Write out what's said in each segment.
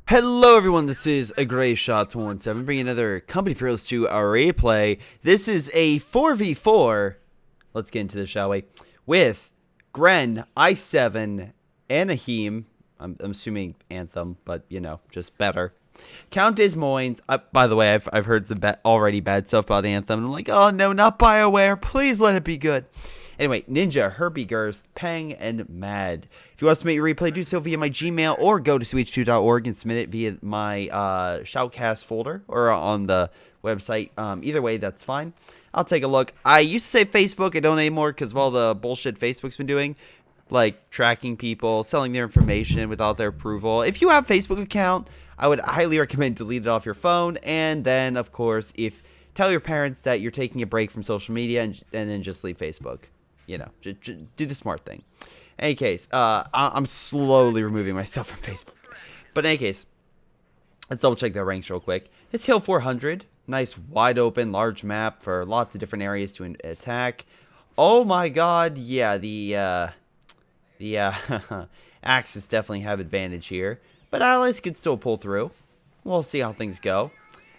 Hello everyone, this is a Greyshot 17 bringing another Company for Heroes 2 array play. This is a 4v4, let's get into this, shall we, with Gren, I7, Anaheem, I'm assuming Anthem, but you know, just better. Count Des Moines. By the way, I've heard some already bad stuff about Anthem. I'm like, oh no, not BioWare, please let it be good. Anyway, Ninja, Herbie Gerst, Peng, and Mad. If you want to submit your replay, do so via my Gmail or go to switch2.org and submit it via my Shoutcast folder or on the website. Either way, that's fine. I'll take a look. I used to say Facebook. I don't anymore because of all the bullshit Facebook's been doing. Like tracking people, selling their information without their approval. If you have a Facebook account, I would highly recommend delete it off your phone. And then, of course, tell your parents that you're taking a break from social media and then just leave Facebook. You know, just do the smart thing. In any case, I'm slowly removing myself from Facebook. But in any case, let's double check their ranks real quick. It's Hill 400. Nice, wide open, large map for lots of different areas to attack. Oh my god, yeah, the Axis definitely have advantage here. But allies could still pull through. We'll see how things go.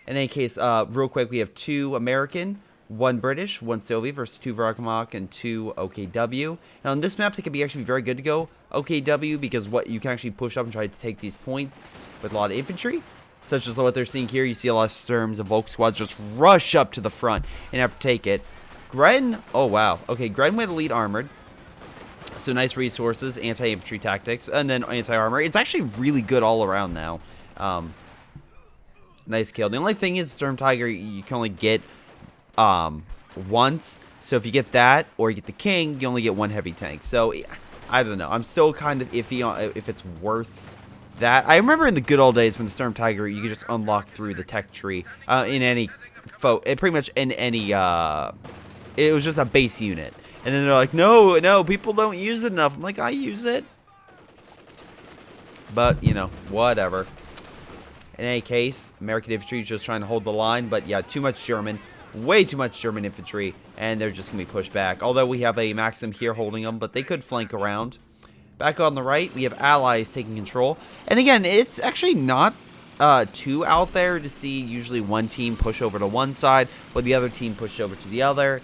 In any case, real quick, we have 2 American, 1 British, 1 Sylvie versus 2 Varakamok and 2 OKW. Now on this map, they can be actually very good to go OKW because you can actually push up and try to take these points with a lot of infantry. Such as what they're seeing here. You see a lot of Sturms and Volk squads just rush up to the front and have to take it. Gren, oh wow. Okay, Gren went elite armored. So nice resources, anti-infantry tactics, and then anti-armor. It's actually really good all around now. Nice kill. The only thing is Storm Tiger, you can only get once. So if you get that, or you get the King, you only get 1 heavy tank. So, I don't know. I'm still kind of iffy on if it's worth that. I remember in the good old days when the Storm Tiger, you could just unlock through the tech tree in any pretty much in any, it was just a base unit. And then they're like, no, people don't use it enough. I'm like, I use it. But, you know, whatever. In any case, American infantry is just trying to hold the line. But, yeah, too much German. Way too much German infantry. And they're just going to be pushed back. Although we have a Maxim here holding them. But they could flank around. Back on the right, we have allies taking control. And, again, it's actually not too out there to see usually one team push over to one side. But the other team push over to the other.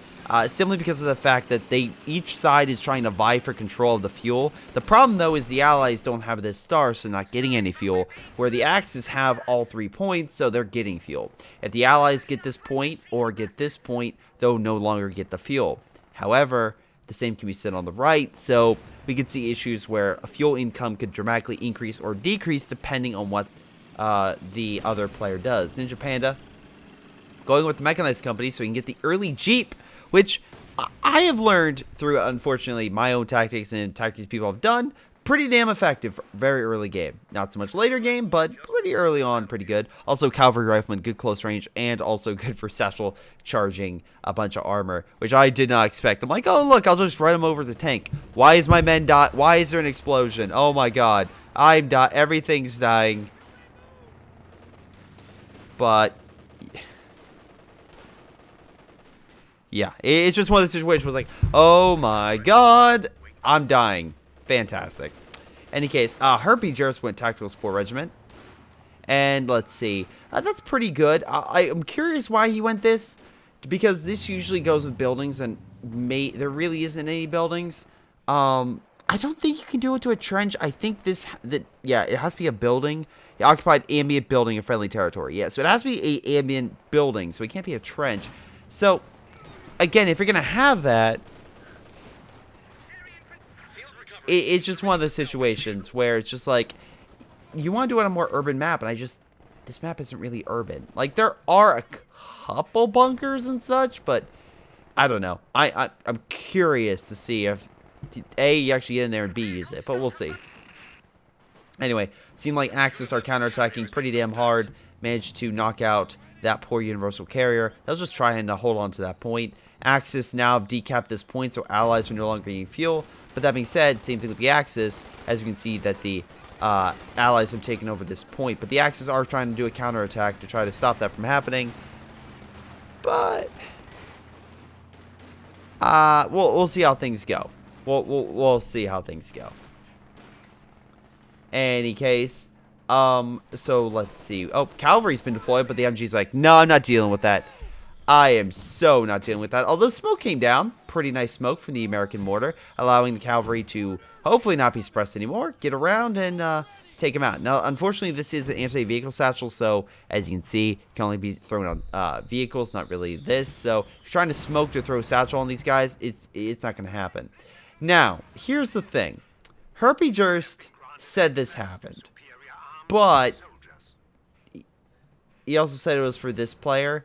Simply because of the fact that each side is trying to vie for control of the fuel. The problem, though, is the allies don't have this star, so not getting any fuel. Where the Axis have all 3 points, so they're getting fuel. If the allies get this point or get this point, they'll no longer get the fuel. However, the same can be said on the right, so we could see issues where a fuel income could dramatically increase or decrease depending on what the other player does. Ninja Panda going with the mechanized company so we can get the early Jeep, which I have learned through, unfortunately, my own tactics and tactics people have done. Pretty damn effective. Very early game. Not so much later game, but pretty early on, pretty good. Also, Cavalry Rifleman, good close range, and also good for satchel charging a bunch of armor, which I did not expect. I'm like, oh, look, I'll just run him over the tank. Why is my men die? Why is there an explosion? Oh, my God. I'm dying. Everything's dying. But yeah, it's just one of the situations where it's like, oh my god, I'm dying. Fantastic. Any case, Herbie Gerst went Tactical Support Regiment. And let's see. That's pretty good. I'm curious why he went this. Because this usually goes with buildings and there really isn't any buildings. I don't think you can do it to a trench. I think yeah, it has to be a building. The occupied ambient building in friendly territory. Yeah, so it has to be a ambient building. So it can't be a trench. So again, if you're going to have that, it's just one of those situations where it's just like, you want to do it on a more urban map, and this map isn't really urban. Like, there are a couple bunkers and such, but I don't know. I'm curious to see if, A, you actually get in there, and B, use it, but we'll see. Anyway, seemed like Axis are counterattacking pretty damn hard, managed to knock out that poor Universal Carrier. That was just trying to hold on to that point. Axis now have decapped this point, so allies are no longer getting fuel. But that being said, same thing with the Axis, as you can see that the allies have taken over this point. But the Axis are trying to do a counterattack to try to stop that from happening. But we'll see how things go. We'll see how things go. Any case, So let's see. Oh, cavalry's been deployed, but the MG's like, no, I'm not dealing with that. I am so not dealing with that. Although smoke came down. Pretty nice smoke from the American mortar, allowing the cavalry to hopefully not be suppressed anymore. Get around and take him out. Now, unfortunately, this is an anti-vehicle satchel, so as you can see, it can only be thrown on vehicles, not really this. So if you're trying to smoke to throw a satchel on these guys, it's not going to happen. Now, here's the thing. Herpy Durst said this happened, but he also said it was for this player.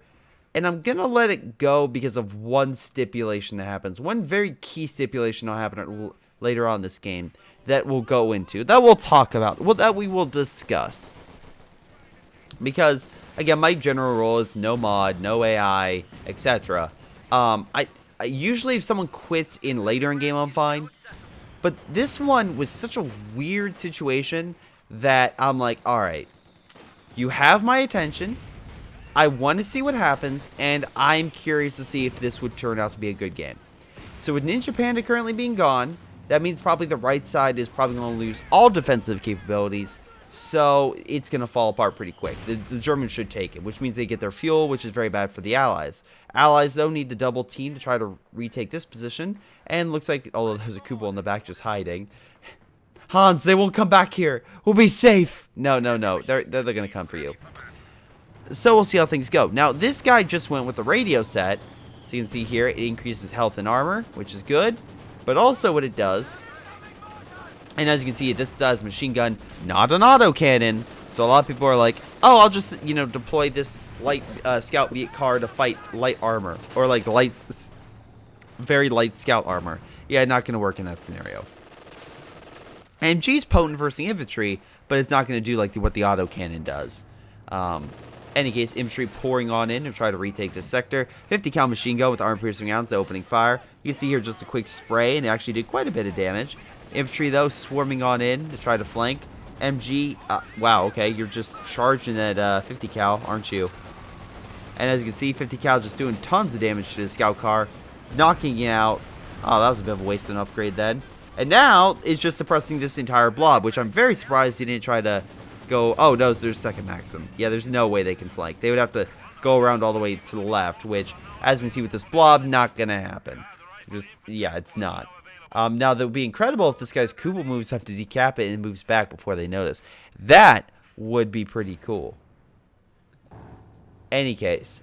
And I'm going to let it go because of one stipulation that happens. One very key stipulation that will happen later on in this game that we'll go into. That we'll talk about. Well, that we will discuss. Because, again, my general rule is no mod, no AI, etc. I usually if someone quits in later in game, I'm fine. But this one was such a weird situation that I'm like, alright. You have my attention. I want to see what happens, and I'm curious to see if this would turn out to be a good game. So with Ninja Panda currently being gone, that means probably the right side is probably going to lose all defensive capabilities, so it's going to fall apart pretty quick. The Germans should take it, which means they get their fuel, which is very bad for the Allies. Allies, though, need to double team to try to retake this position, and looks like, although there's a Kubel in the back just hiding. Hans, they won't come back here. We'll be safe. No. They're going to come for you. So we'll see how things go. Now, this guy just went with the radio set. So you can see here, it increases health and armor, which is good. But also what it does, and as you can see, this does machine gun, not an autocannon. So a lot of people are like, oh, I'll just, deploy this light scout car to fight light armor. Or like very light scout armor. Yeah, not going to work in that scenario. MG's potent versus the infantry, but it's not going to do like what the autocannon does. Any case, infantry pouring on in to try to retake this sector. 50 cal machine gun with armor-piercing rounds opening fire. You can see here just a quick spray, and it actually did quite a bit of damage. Infantry, though, swarming on in to try to flank. MG, wow, okay, you're just charging at 50 cal, aren't you? And as you can see, 50 cal just doing tons of damage to the scout car, knocking it out. Oh, that was a bit of a waste of an upgrade then. And now, it's just suppressing this entire blob, which I'm very surprised he didn't try to go. Oh no, there's second Maxim. Yeah, there's no way they can flank. They would have to go around all the way to the left, which, as we see with this blob, not gonna happen. Yeah, it's not. Now that would be incredible if this guy's Kubel moves have to decap it and moves back before they notice. That would be pretty cool. Any case,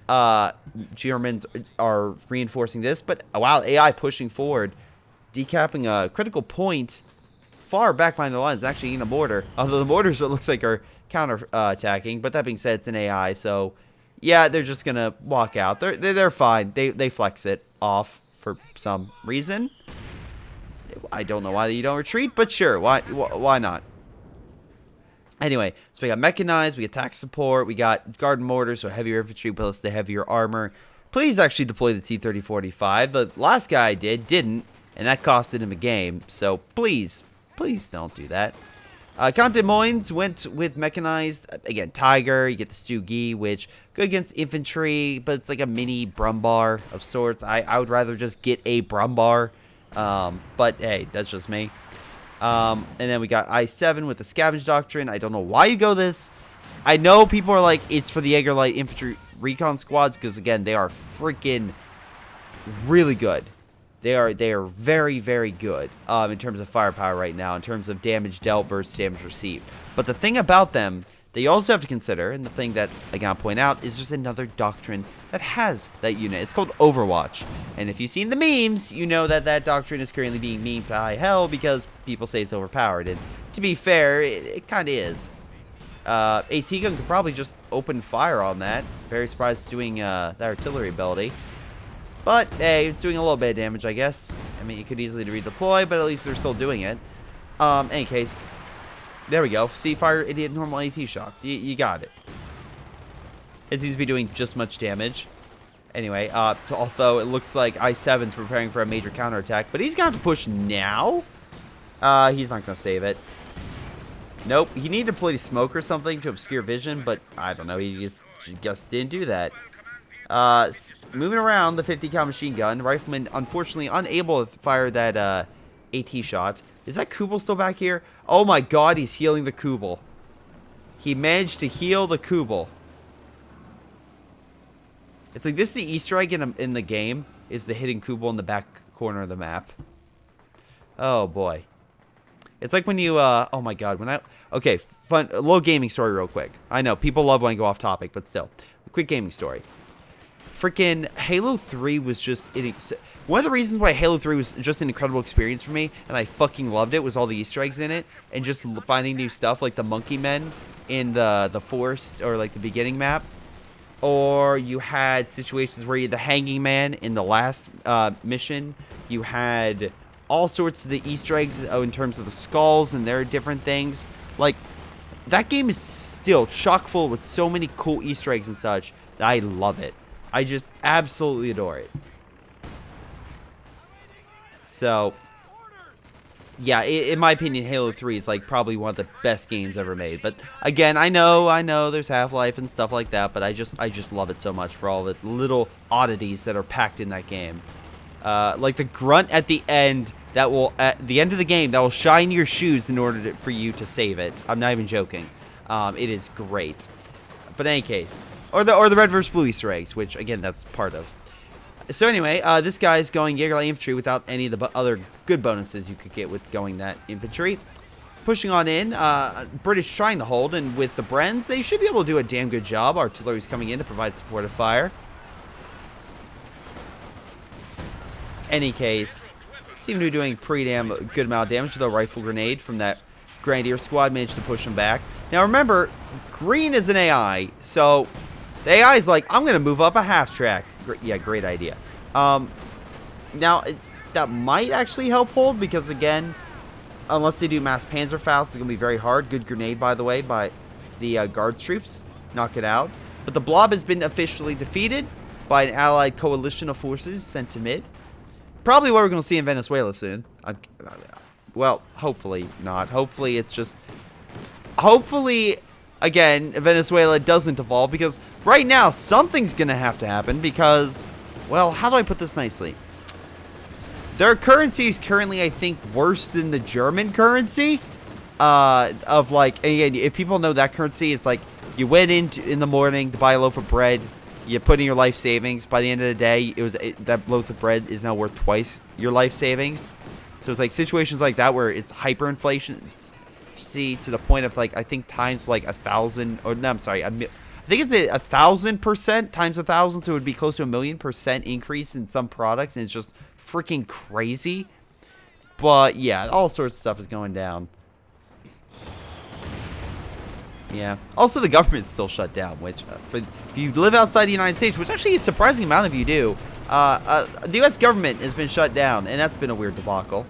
Germans are reinforcing this, but while AI pushing forward, decapping a critical point far back behind the lines, actually in the mortar. Although the mortars, it looks like, are counter-attacking. But that being said, it's an AI, so yeah, they're just gonna walk out. They're fine. They flex it off for some reason. I don't know why you don't retreat, but sure, why not? Anyway, so we got mechanized, we got attack support, we got garden mortars, so heavier infantry plus the heavier armor. Please actually deploy the T-3045. The last guy I didn't, and that costed him a game. So please don't do that. Count de Moines went with mechanized. Again, Tiger. You get the Stugi, which good against infantry, but it's like a mini Brumbar of sorts. I would rather just get a Brumbar. But hey, that's just me. And then we got I-7 with the Scavenge Doctrine. I don't know why you go this. I know people are like, it's for the Jaeger Light Infantry Recon Squads, because again, they are freaking really good. They are very, very good in terms of firepower right now, in terms of damage dealt versus damage received. But the thing about them, they also have to consider, and the thing that I gotta point out, is there's another doctrine that has that unit. It's called Overwatch. And if you've seen the memes, you know that that doctrine is currently being memed to high hell because people say it's overpowered. And to be fair, it kind of is. AT gun could probably just open fire on that. Very surprised it's doing that artillery ability. But, hey, it's doing a little bit of damage, I guess. I mean, you could easily redeploy, but at least they're still doing it. Any case, there we go. See, fire idiot normal AT shots. You got it. It seems to be doing just much damage. Anyway, although it looks like I-7's preparing for a major counterattack, but he's going to have to push now. He's not going to save it. Nope, he needed to deploy smoke or something to obscure vision, but I don't know. He just didn't do that. Moving around the 50 cal machine gun. Rifleman, unfortunately, unable to fire that AT shot. Is that Kubel still back here? Oh my god, he's healing the Kubel. he managed to heal the Kubel. It's like this is the Easter egg in the game, is the hidden Kubel in the back corner of the map. Oh, boy. It's like when you, oh my god, okay, fun, a little gaming story real quick. I know, people love when I go off topic, but still. A quick gaming story. Freaking Halo 3 was just, one of the reasons why Halo 3 was just an incredible experience for me, and I fucking loved it, was all the Easter eggs in it, and just finding new stuff, like the monkey men in the forest, or like the beginning map. Or you had situations where you're the hanging man in the last mission. You had all sorts of the Easter eggs in terms of the skulls and their different things. Like, that game is still chock full with so many cool Easter eggs and such that I love it. I just absolutely adore it. So, yeah, in my opinion, Halo 3 is like probably one of the best games ever made. But again, I know there's Half-Life and stuff like that, but I just love it so much for all the little oddities that are packed in that game. Like the grunt at the end that will, at the end of the game, that will shine your shoes in order for you to save it. I'm not even joking. It is great. But in any case, or the red versus blue Easter eggs, which again, that's part of. So anyway, this guy's going Jaeger Light Infantry without any of the other good bonuses you could get with going that infantry. Pushing on in, British trying to hold, and with the Brens, they should be able to do a damn good job. Artillery's coming in to provide supportive fire. Any case, seem to be doing pretty damn good amount of damage with a rifle grenade from that Grenadier squad. Managed to push them back. Now remember, green is an AI, so the AI is like, I'm going to move up a half track. Yeah, great idea. Now, that might actually help hold, because again, unless they do mass Panzerfaust, it's going to be very hard. Good grenade, by the way, by the Guards troops. Knock it out. But the Blob has been officially defeated by an allied coalition of forces sent to mid. Probably what we're going to see in Venezuela soon. Well, hopefully not. Hopefully it's just... Hopefully, again, Venezuela doesn't evolve, because right now something's going to have to happen because, well, how do I put this nicely? Their currency is currently, I think, worse than the German currency. Of like, again, if people know that currency, it's like you went in the morning to buy a loaf of bread. You put in your life savings. By the end of the day, that loaf of bread is now worth twice your life savings. So it's like situations like that where it's hyperinflation. See, to the point of like, I think times like 1,000, or no, I'm sorry, I think it's 1,000% times 1,000, so it would be close to 1,000,000% increase in some products, and it's just freaking crazy. But yeah, all sorts of stuff is going down. Yeah. Also, the government's still shut down, which, if you live outside the United States, which actually a surprising amount of you do, the U.S. government has been shut down, and that's been a weird debacle.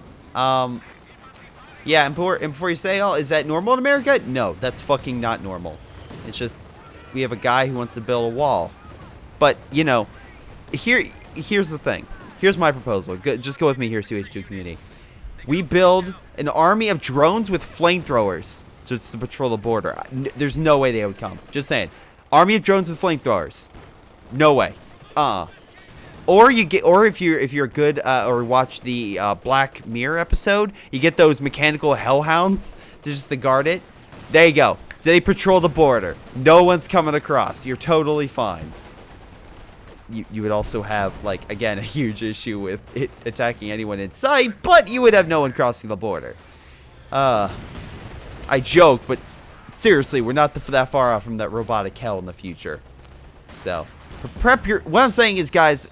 Yeah, and before you say, oh, is that normal in America? No, that's fucking not normal. It's just, we have a guy who wants to build a wall. But, you know, here's the thing. Here's my proposal. Just go with me here, CH2 community. We build an army of drones with flamethrowers just to patrol the border. There's no way they would come. Just saying. Army of drones with flamethrowers. No way. Or if you're good or watch the Black Mirror episode, you get those mechanical hellhounds to guard it. There you go. They patrol the border. No one's coming across. You're totally fine. You would also have, like, again, a huge issue with it attacking anyone in sight, but you would have no one crossing the border. I joke, but seriously, we're not that far off from that robotic hell in the future. So, prep your... What I'm saying is, guys,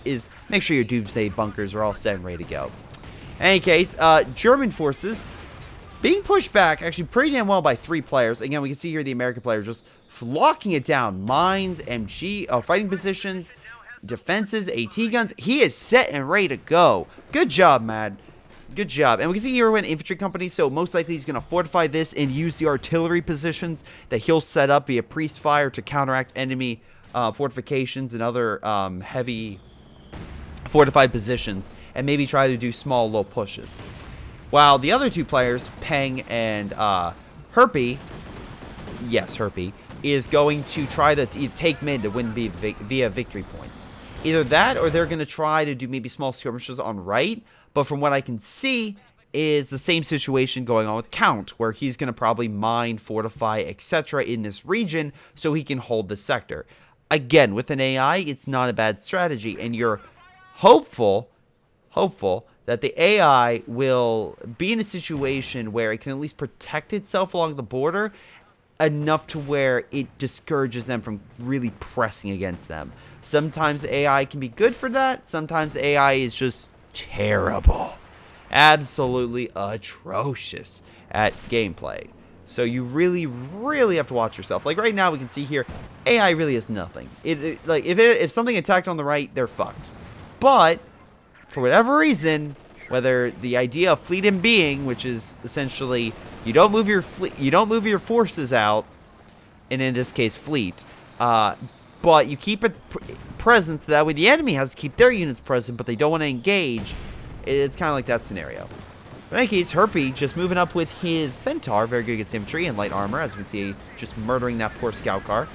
is make sure your doomsday bunkers are all set and ready to go. In any case, German forces being pushed back actually pretty damn well by 3 players. Again, we can see here the American player just locking it down. Mines, MG, fighting positions, defenses, AT guns. He is set and ready to go. Good job, man. Good job. And we can see here we're an infantry company, so most likely he's going to fortify this and use the artillery positions that he'll set up via priest fire to counteract enemy fortifications and other heavy fortified positions, and maybe try to do small low pushes. While the other 2 players, Peng and Herpy, yes, Herpy, is going to try to take mid to win via victory points. Either that, or they're going to try to do maybe small skirmishes on right. But from what I can see, is the same situation going on with Count, where he's going to probably mine, fortify, etc. in this region so he can hold the sector. Again, with an AI, it's not a bad strategy, and you're hopeful that the AI will be in a situation where it can at least protect itself along the border enough to where it discourages them from really pressing against them. Sometimes AI can be good for that. Sometimes AI is just terrible. Absolutely atrocious at gameplay. So you really, really have to watch yourself. Like right now, we can see here, AI really is nothing. Like if something attacked on the right, they're fucked. But for whatever reason, whether the idea of fleet in being, which is essentially you don't move your forces out, and in this case fleet, but you keep it present so that way the enemy has to keep their units present, but they don't want to engage. It's kind of like that scenario. In any case, Herpy just moving up with his Centaur, very good against infantry and light armor, as we can see, just murdering that poor scout car,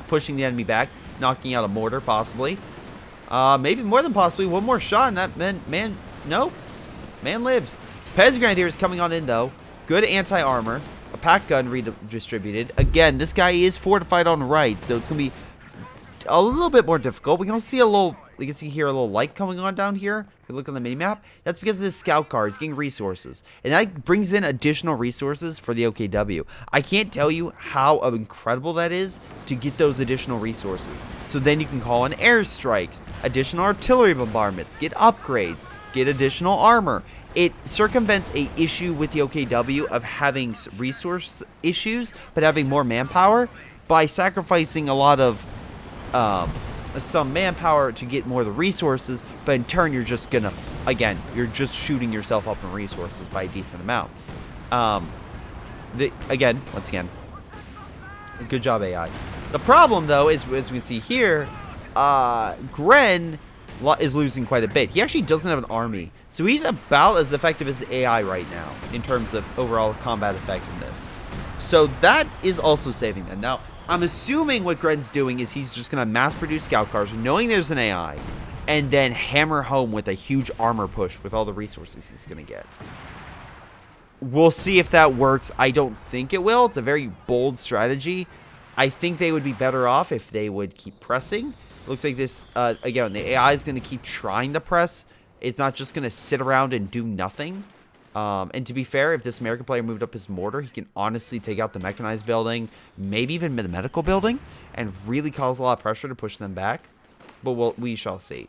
pushing the enemy back, knocking out a mortar possibly. Maybe more than possibly one more shot, and that man, no, man lives. Pez Grenadier is coming on in though. Good anti-armor, a pack gun redistributed. Again, this guy is fortified on the right, so it's gonna be a little bit more difficult. We can see a little. You can see here a little light coming on down here. If you look on the mini-map, that's because of this scout car. It's getting resources. And that brings in additional resources for the OKW. I can't tell you how incredible that is to get those additional resources. So then you can call in airstrikes, additional artillery bombardments, get upgrades, get additional armor. It circumvents a issue with the OKW of having resource issues, but having more manpower by sacrificing a lot of some manpower to get more of the resources, but in turn you're just gonna, again, you're just shooting yourself up in resources by a decent amount. Once again, good job AI. The problem though is, as we can see here, Gren is losing quite a bit. He actually doesn't have an army, so he's about as effective as the AI right now in terms of overall combat effectiveness. So that is also saving them. Now, I'm assuming what Gren's doing is he's just going to mass produce scout cars knowing there's an AI, and then hammer home with a huge armor push with all the resources he's going to get. We'll see if that works. I don't think it will. It's a very bold strategy. I think they would be better off if they would keep pressing. It looks like this, again, the AI is going to keep trying to press. It's not just going to sit around and do nothing. And to be fair, if this American player moved up his mortar, he can honestly take out the mechanized building, maybe even the medical building, and really cause a lot of pressure to push them back. But we shall see.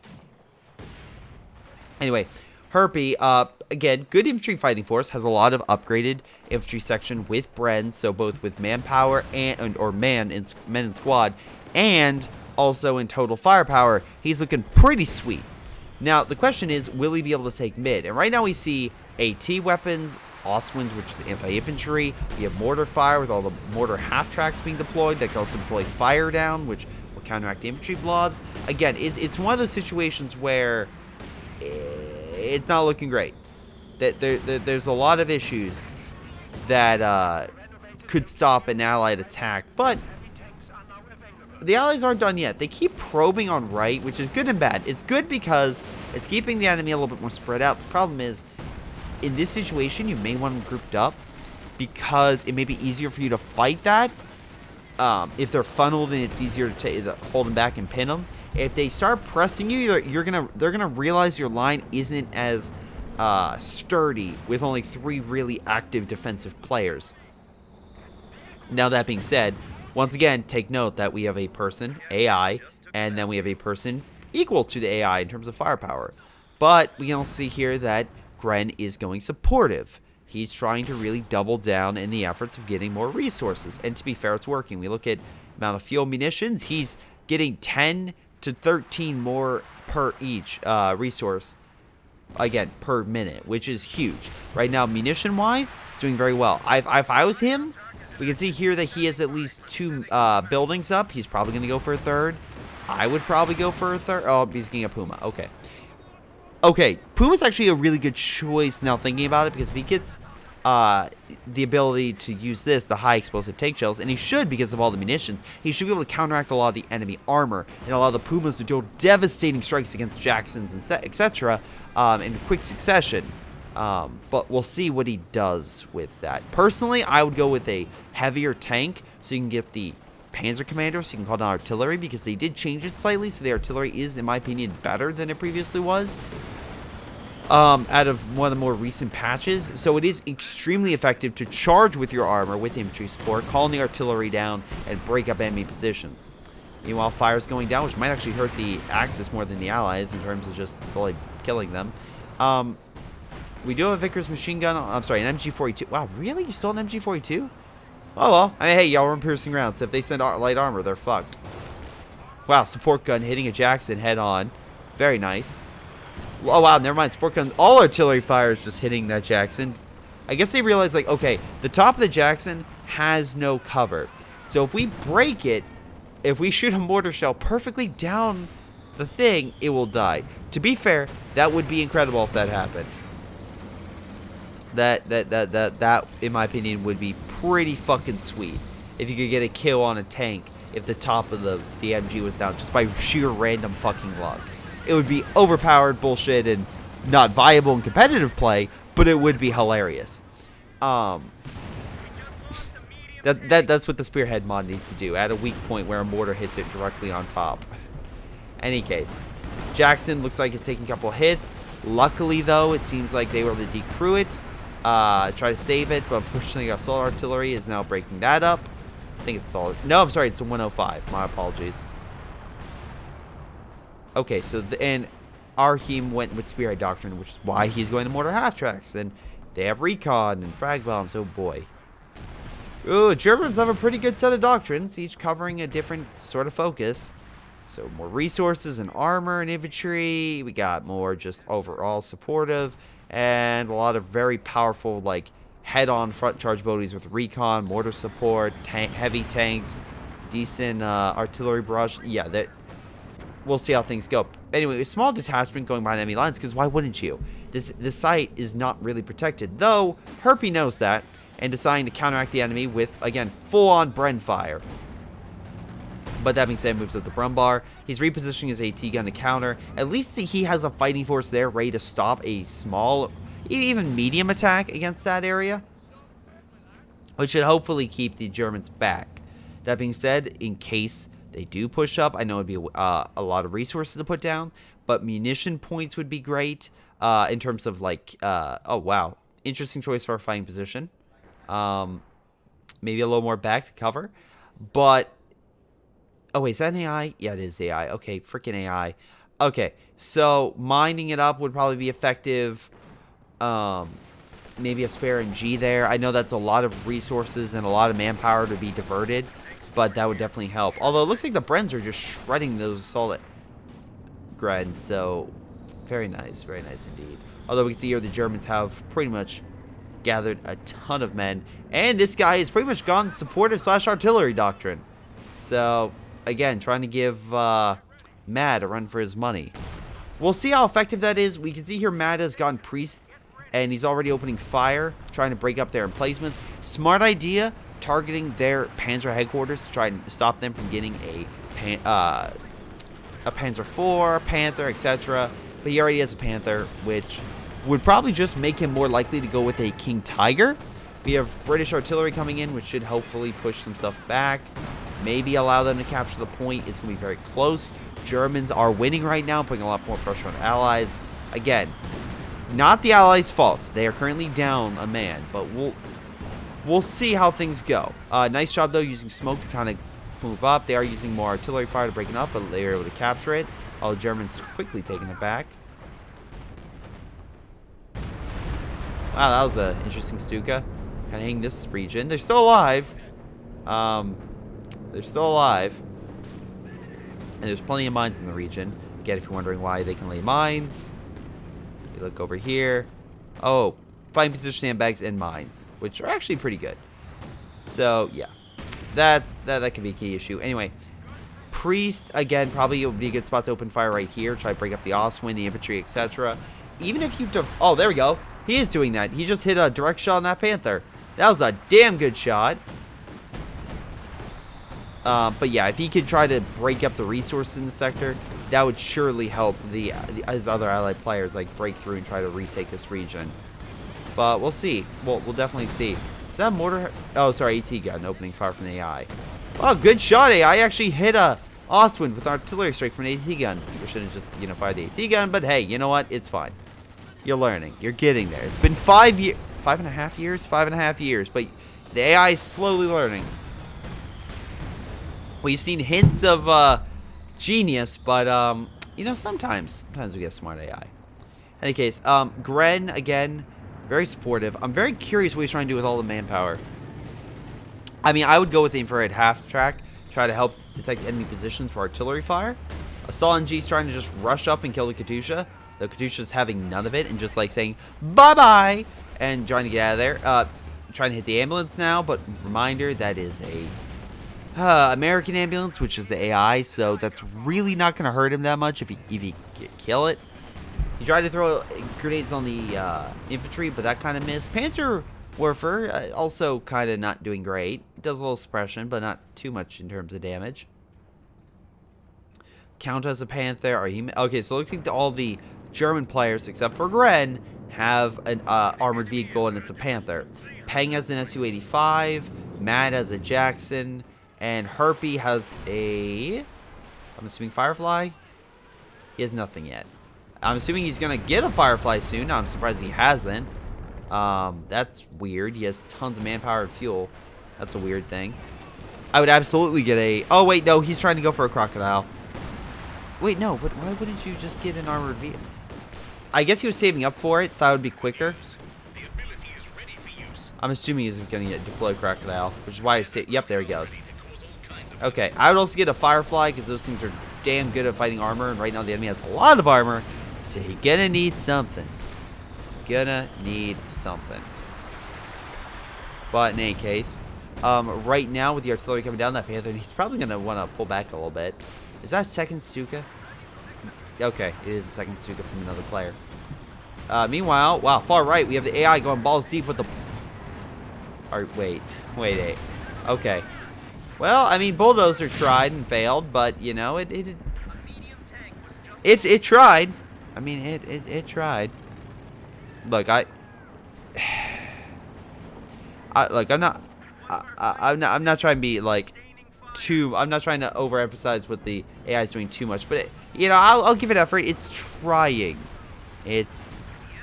Anyway, Herpy, again, good infantry fighting force, has a lot of upgraded infantry section with Bren, so both with manpower or men in squad, and also in total firepower. He's looking pretty sweet. Now, the question is, will he be able to take mid? And right now we see AT weapons, Oswins, which is anti-infantry. We have mortar fire with all the mortar half-tracks being deployed. That can also deploy fire down, which will counteract the infantry blobs. Again, it's one of those situations where it's not looking great. There's a lot of issues that could stop an allied attack, but the allies aren't done yet. They keep probing on right, which is good and bad. It's good because it's keeping the enemy a little bit more spread out. The problem is, in this situation, you may want them grouped up because it may be easier for you to fight that. If they're funneled, and it's easier to hold them back and pin them. If they start pressing you, they're gonna realize your line isn't as sturdy with only 3 really active defensive players. Now that being said, once again, take note that we have a person, AI, and then we have a person equal to the AI in terms of firepower. But we can also see here that Gren is going supportive. He's trying to really double down in the efforts of getting more resources. And to be fair, it's working. We look at amount of fuel munitions. He's getting 10 to 13 more per each resource, again, per minute, which is huge. Right now, munition-wise, he's doing very well. If I was him, we can see here that he has at least 2 buildings up. He's probably going to go for a third. I would probably go for a third. Oh, he's getting a Puma. Okay. Okay, Puma's actually a really good choice now thinking about it, because if he gets the ability to use this, the high explosive tank shells, and he should because of all the munitions, he should be able to counteract a lot of the enemy armor and allow the Pumas to do devastating strikes against Jacksons and etc. In quick succession. But we'll see what he does with that. Personally, I would go with a heavier tank so you can get the Panzer Commander, so you can call down artillery, because they did change it slightly, so the artillery is, in my opinion, better than it previously was. Out of one of the more recent patches. So it is extremely effective to charge with your armor with infantry support, calling the artillery down, and break up enemy positions. Meanwhile, fire's going down, which might actually hurt the Axis more than the Allies in terms of just slowly killing them. We do have a Vickers machine gun. I'm sorry, an MG42. Wow, really? You stole an MG42? Oh, well. I mean, hey, y'all run piercing rounds. If they send light armor, they're fucked. Wow, support gun hitting a Jackson head on. Very nice. Oh, wow, never mind. Support guns. All artillery fire is just hitting that Jackson. I guess they realized, like, okay, the top of the Jackson has no cover. So if we break it, if we shoot a mortar shell perfectly down the thing, it will die. To be fair, that would be incredible if that happened. That, in my opinion, would be pretty fucking sweet. If you could get a kill on a tank if the top of the MG was down just by sheer random fucking luck. It would be overpowered bullshit and not viable in competitive play, but it would be hilarious. That's what the Spearhead mod needs to do. At a weak point where a mortar hits it directly on top. Any case, Jackson looks like it's taking a couple hits. Luckily, though, it seems like they were able to decrew it. Try to save it, but unfortunately, assault artillery is now breaking that up. I think it's solid. No, I'm sorry, it's a 105. My apologies. Okay, so and Arheem went with Spearhead Doctrine, which is why he's going to mortar half tracks. And they have recon and frag bombs. Oh boy. Ooh, Germans have a pretty good set of doctrines, each covering a different sort of focus. So more resources and armor and infantry. We got more just overall supportive, and a lot of very powerful, like, head-on front charge abilities with recon, mortar support, heavy tanks, decent artillery barrage. Yeah, that. We'll see how things go. Anyway, a small detachment going behind enemy lines, because why wouldn't you? This site is not really protected, though Herpy knows that, and deciding to counteract the enemy with, again, full-on Bren fire. But that being said, moves up the Brumbar. He's repositioning his AT gun to counter. At least he has a fighting force there ready to stop a small, even medium attack against that area, which should hopefully keep the Germans back. That being said, in case they do push up, I know it'd be a lot of resources to put down, but munition points would be great in terms of, like, oh, wow. Interesting choice for our fighting position. Maybe a little more back to cover. But, oh, wait, is that an AI? Yeah, it is AI. Okay, freaking AI. Okay, so mining it up would probably be effective. Maybe a spare MG there. I know that's a lot of resources and a lot of manpower to be diverted, but that would definitely help. Although it looks like the Brens are just shredding those assault Grens, so very nice indeed. Although we can see here the Germans have pretty much gathered a ton of men, and this guy is pretty much gone supportive / artillery doctrine. So again, trying to give Mad a run for his money. We'll see how effective that is. We can see here Mad has gone priest, and he's already opening fire, trying to break up their emplacements. Smart idea, targeting their Panzer headquarters to try and stop them from getting a Panzer IV, Panther, etc. But he already has a Panther, which would probably just make him more likely to go with a King Tiger. We have British artillery coming in, which should hopefully push some stuff back. Maybe allow them to capture the point. It's going to be very close. Germans are winning right now, putting a lot more pressure on Allies. Again, not the Allies' fault. They are currently down a man, but we'll see how things go. Nice job, though, using smoke to kind of move up. They are using more artillery fire to break it up, but they were able to capture it. All the Germans quickly taking it back. Wow, that was an interesting Stuka. Kind of hitting this region. They're still alive. They're still alive. And there's plenty of mines in the region. Again, if you're wondering why they can lay mines. You look over here. Oh, fighting position sandbags and mines, which are actually pretty good. So, yeah. That could be a key issue. Anyway, Priest, again, probably would be a good spot to open fire right here. Try to break up the Oswin, the infantry, etc. Even if you... Oh, there we go. He is doing that. He just hit a direct shot on that Panther. That was a damn good shot. But yeah, if he could try to break up the resources in the sector, that would surely help his other allied players, like, break through and try to retake this region. But we'll see. We'll definitely see. Is that a mortar? Oh, sorry, AT gun opening fire from the AI. Oh, good shot, AI. Actually hit a Oswind with artillery strike from an AT gun. We should have just, you know, fired the AT gun, but hey, you know what? It's fine. You're learning. You're getting there. It's been 5 years, 5.5 years, 5.5 years, but the AI is slowly learning. We've seen hints of genius, but you know, sometimes we get smart AI. In any case, Gren again, very supportive. I'm very curious what he's trying to do with all the manpower. I mean, I would go with the infrared half track, try to help detect enemy positions for artillery fire. Assault NG's trying to just rush up and kill the Katusha. The Katusha's having none of it and just like saying bye-bye and trying to get out of there. Trying to hit the ambulance now, but reminder, that is a American ambulance, which is the AI, so that's really not going to hurt him that much if he kill it. He tried to throw grenades on the infantry, but that kind of missed. Panzerwerfer also kind of not doing great. Does a little suppression, but not too much in terms of damage. Count as a Panther. Okay, so it looks like all the German players, except for Gren, have an armored vehicle, and it's a Panther. Peng has an Su-85, Matt has a Jackson, and Herpy has a, I'm assuming, Firefly? He has nothing yet. I'm assuming he's going to get a Firefly soon. I'm surprised he hasn't. That's weird. He has tons of manpower and fuel. That's a weird thing. I would absolutely get a, oh wait, no, he's trying to go for a Crocodile. Wait, no, but why wouldn't you just get an armored vehicle? I guess he was saving up for it. Thought it would be quicker. I'm assuming he's going to deploy Crocodile, which is why I say, yep, there he goes. Okay, I would also get a Firefly because those things are damn good at fighting armor, and right now the enemy has a lot of armor, so you're gonna need something. But in any case, right now with the artillery coming down, that Panther, he's probably gonna want to pull back a little bit. Is that second Stuka? Okay, it is a second Stuka from another player. Meanwhile, wow, far right, we have the AI going balls deep with the... Wait. Okay. Well, I mean, Bulldozer tried and failed, but, you know, it tried. I mean, it tried. Look, I'm not trying to be, like, I'm not trying to overemphasize what the AI is doing too much, but, you know, I'll give it effort. It's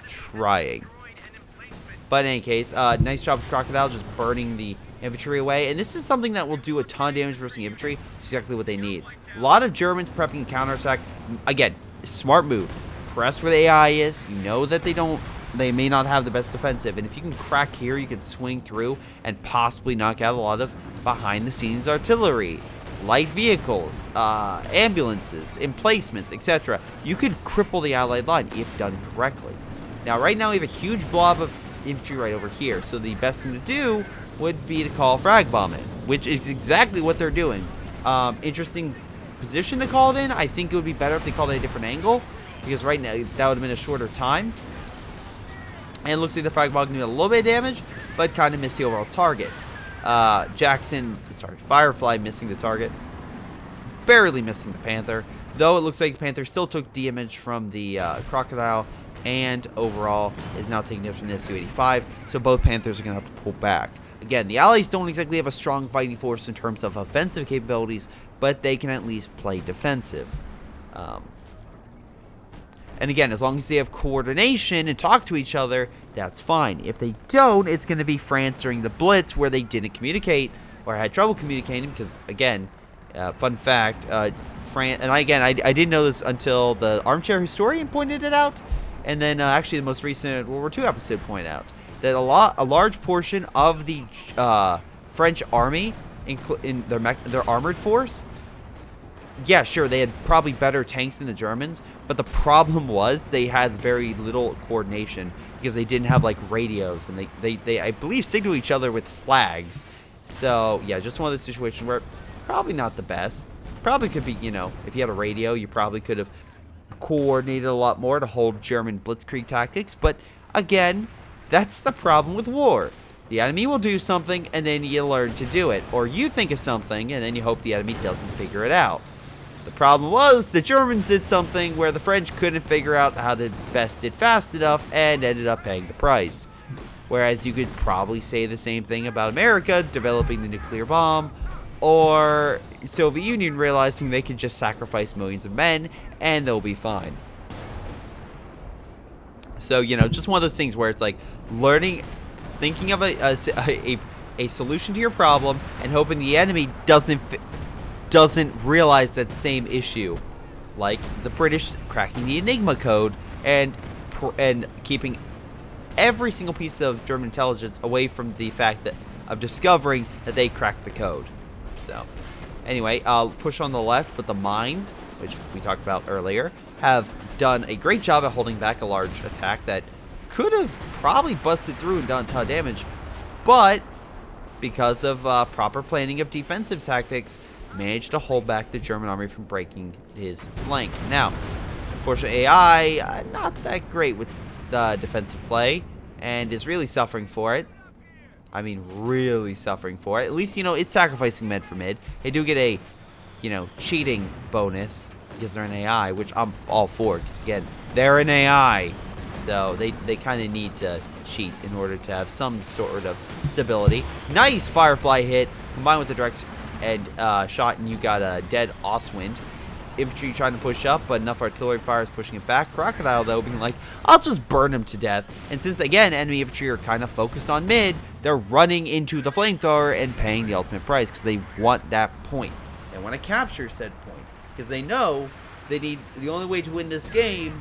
trying. But in any case, nice job with Crocodile, just burning the infantry away. And this is something that will do a ton of damage versus the infantry. It's exactly what they need. A lot of Germans prepping a counterattack. Again, smart move. Press where the AI is. You know that they may not have the best defensive. And if you can crack here, you can swing through and possibly knock out a lot of behind-the-scenes artillery, light vehicles, ambulances, emplacements, etc. You could cripple the Allied line if done correctly. Now, right now, we have a huge blob of infantry right over here. So the best thing to do would be to call frag bomb it, which is exactly what they're doing. Interesting position to call it in. I think it would be better if they called it a different angle, because right now that would have been a shorter time. And it looks like the frag bomb can do a little bit of damage, but kind of missed the overall target. Firefly missing the target, barely missing the Panther, though it looks like the Panther still took damage from the Crocodile, and overall is now taking damage from the Su-85, so both Panthers are going to have to pull back. Again, the Allies don't exactly have a strong fighting force in terms of offensive capabilities, but they can at least play defensive. And again, as long as they have coordination and talk to each other, that's fine. If they don't, it's going to be France during the Blitz, where they didn't communicate or had trouble communicating because, again, fun fact, France, and I didn't know this until the Armchair Historian pointed it out, and then actually the most recent World War II episode pointed out that a large portion of the French army, in their armored force, yeah, sure, they had probably better tanks than the Germans, but the problem was they had very little coordination because they didn't have like radios, and they I believe signal each other with flags. So yeah, just one of those situations where probably not the best. Probably could be, you know, if you had a radio, you probably could have coordinated a lot more to hold German blitzkrieg tactics. But again, that's the problem with war. The enemy will do something, and then you learn to do it, or you think of something, and then you hope the enemy doesn't figure it out. The problem was the Germans did something where the French couldn't figure out how to best it fast enough and ended up paying the price. Whereas you could probably say the same thing about America developing the nuclear bomb, or Soviet Union realizing they could just sacrifice millions of men and they'll be fine. So, you know, just one of those things where it's like learning, thinking of a solution to your problem and hoping the enemy doesn't realize that same issue. Like the British cracking the Enigma code and keeping every single piece of German intelligence away from the fact of discovering that they cracked the code. So, anyway, I'll push on the left, but the mines, which we talked about earlier, have done a great job at holding back a large attack that could have probably busted through and done a ton of damage, but because of proper planning of defensive tactics, managed to hold back the German army from breaking his flank. Now, unfortunately, AI, not that great with the defensive play, and is really suffering for it. I mean, really suffering for it. At least, you know, it's sacrificing med for mid. They do get a, you know, cheating bonus because they're an AI, which I'm all for, because, again, they're an AI. So they kind of need to cheat in order to have some sort of stability. Nice Firefly hit, combined with the direct shot, and you got a dead Oswind. Infantry trying to push up, but enough artillery fire is pushing it back. Crocodile, though, being like, I'll just burn him to death. And since, again, enemy infantry are kind of focused on mid, they're running into the flamethrower and paying the ultimate price because they want that point. They want to capture said point because they know they need, the only way to win this game